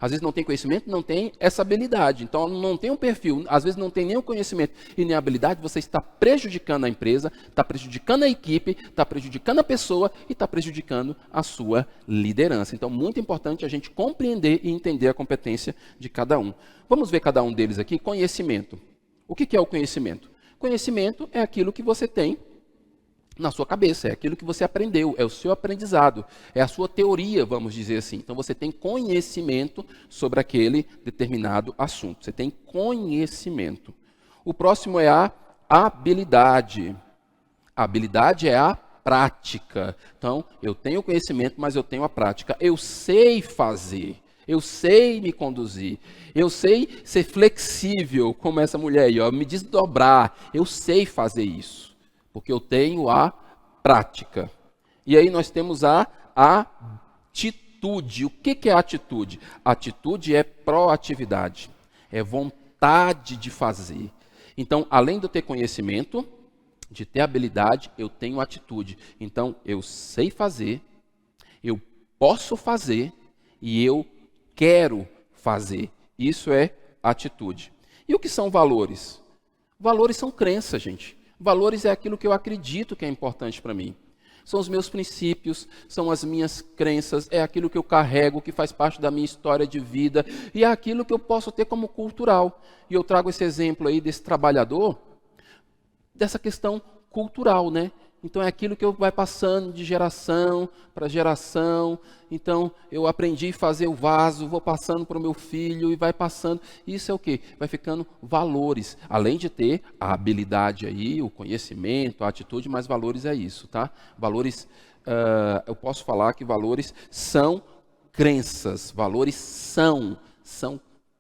Às vezes não tem conhecimento, não tem essa habilidade. Então, não tem um perfil, às vezes não tem nem o conhecimento e nem a habilidade, você está prejudicando a empresa, está prejudicando a equipe, está prejudicando a pessoa e está prejudicando a sua liderança. Então, muito importante a gente compreender e entender a competência de cada um. Vamos ver cada um deles aqui. Conhecimento. O que é o conhecimento? Conhecimento é aquilo que você tem na sua cabeça, é aquilo que você aprendeu, é o seu aprendizado, é a sua teoria, vamos dizer assim. Então, você tem conhecimento sobre aquele determinado assunto. Você tem conhecimento. O próximo é a habilidade. A habilidade é a prática. Então, eu tenho conhecimento, mas eu tenho a prática. Eu sei fazer. Eu sei me conduzir, eu sei ser flexível, como essa mulher aí, ó, me desdobrar. Eu sei fazer isso. Porque eu tenho a prática. E aí nós temos a atitude. O que é atitude? Atitude é proatividade, é vontade de fazer. Então, além de eu ter conhecimento, de ter habilidade, eu tenho atitude. Então, eu sei fazer, eu posso fazer e eu quero fazer. Isso é atitude. E o que são valores? Valores são crenças, gente. Valores é aquilo que eu acredito que é importante para mim. São os meus princípios, são as minhas crenças, é aquilo que eu carrego, que faz parte da minha história de vida, e é aquilo que eu posso ter como cultural. E eu trago esse exemplo aí desse trabalhador, dessa questão cultural, né? Então é aquilo que eu vai passando de geração para geração. Então eu aprendi a fazer o vaso, vou passando para o meu filho e vai passando. Isso é o quê? Vai ficando valores. Além de ter a habilidade aí, o conhecimento, a atitude, mas valores é isso, tá? Valores, eu posso falar que valores são crenças. Valores são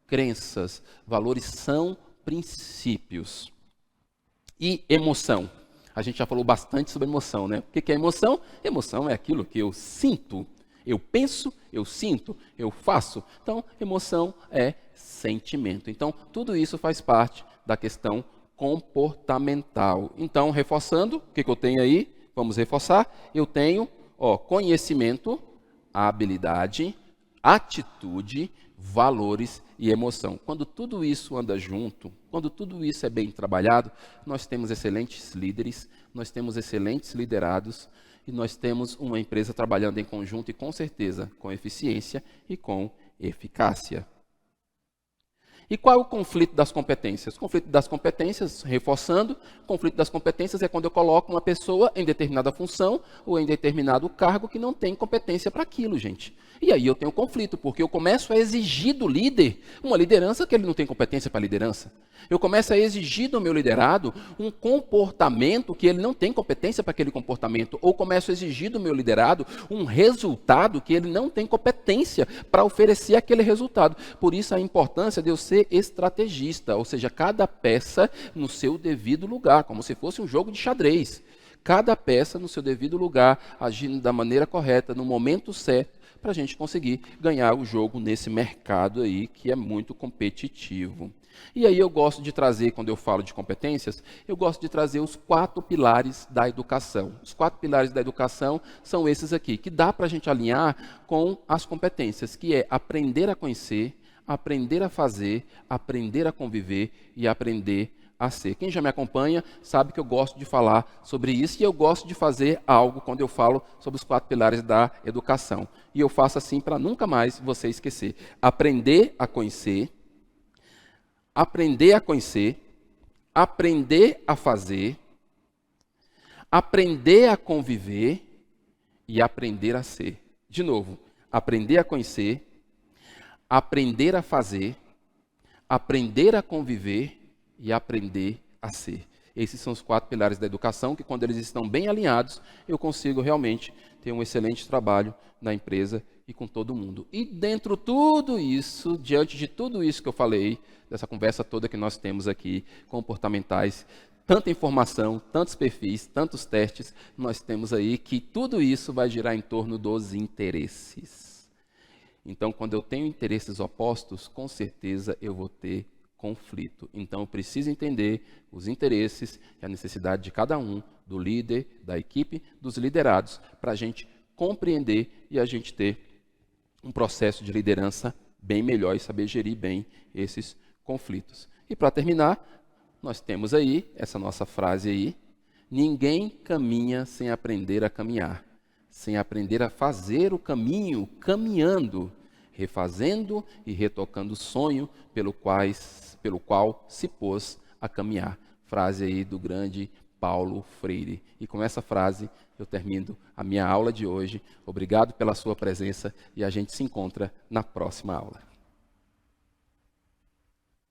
crenças. Valores são princípios. E emoção. A gente já falou bastante sobre emoção, né? O que é emoção? Emoção é aquilo que eu sinto, eu penso, eu sinto, eu faço. Então, emoção é sentimento. Então, tudo isso faz parte da questão comportamental. Então, reforçando, o que eu tenho aí? Vamos reforçar. Eu tenho conhecimento, habilidade, atitude, valores e emoção. Quando tudo isso anda junto, quando tudo isso é bem trabalhado, nós temos excelentes líderes, nós temos excelentes liderados e nós temos uma empresa trabalhando em conjunto e com certeza com eficiência e com eficácia. E qual é o conflito das competências? O conflito das competências, reforçando, o conflito das competências é quando eu coloco uma pessoa em determinada função ou em determinado cargo que não tem competência para aquilo, gente. E aí eu tenho conflito, porque eu começo a exigir do líder uma liderança que ele não tem competência para liderança. Eu começo a exigir do meu liderado um comportamento que ele não tem competência para aquele comportamento. Ou começo a exigir do meu liderado um resultado que ele não tem competência para oferecer aquele resultado. Por isso a importância de eu ser estrategista, ou seja, cada peça no seu devido lugar, como se fosse um jogo de xadrez. Cada peça no seu devido lugar, agindo da maneira correta, no momento certo, para a gente conseguir ganhar o jogo nesse mercado aí que é muito competitivo. E aí eu gosto de trazer, quando eu falo de competências, eu gosto de trazer os 4 pilares da educação. Os 4 pilares da educação são esses aqui, que dá para a gente alinhar com as competências, que é aprender a conhecer, aprender a fazer, aprender a conviver e aprender a ser. Quem já me acompanha sabe que eu gosto de falar sobre isso e eu gosto de fazer algo quando eu falo sobre os 4 pilares da educação. E eu faço assim para nunca mais você esquecer. Aprender a conhecer, aprender a conhecer, aprender a fazer, aprender a conviver e aprender a ser. De novo, aprender a conhecer, aprender a fazer, aprender a conviver e aprender a ser. Esses são os 4 pilares da educação que, quando eles estão bem alinhados, eu consigo realmente ter um excelente trabalho na empresa e com todo mundo. E dentro de tudo isso, diante de tudo isso que eu falei, dessa conversa toda que nós temos aqui, comportamentais, tanta informação, tantos perfis, tantos testes, nós temos aí que tudo isso vai girar em torno dos interesses. Então, quando eu tenho interesses opostos, com certeza eu vou ter conflito. Então, eu preciso entender os interesses e a necessidade de cada um, do líder, da equipe, dos liderados, para a gente compreender e a gente ter um processo de liderança bem melhor e saber gerir bem esses conflitos. E para terminar, nós temos aí essa nossa frase aí: ninguém caminha sem aprender a caminhar, sem aprender a fazer o caminho caminhando, refazendo e retocando o sonho pelo qual se pôs a caminhar. Frase aí do grande Paulo Freire. E com essa frase eu termino a minha aula de hoje. Obrigado pela sua presença e a gente se encontra na próxima aula.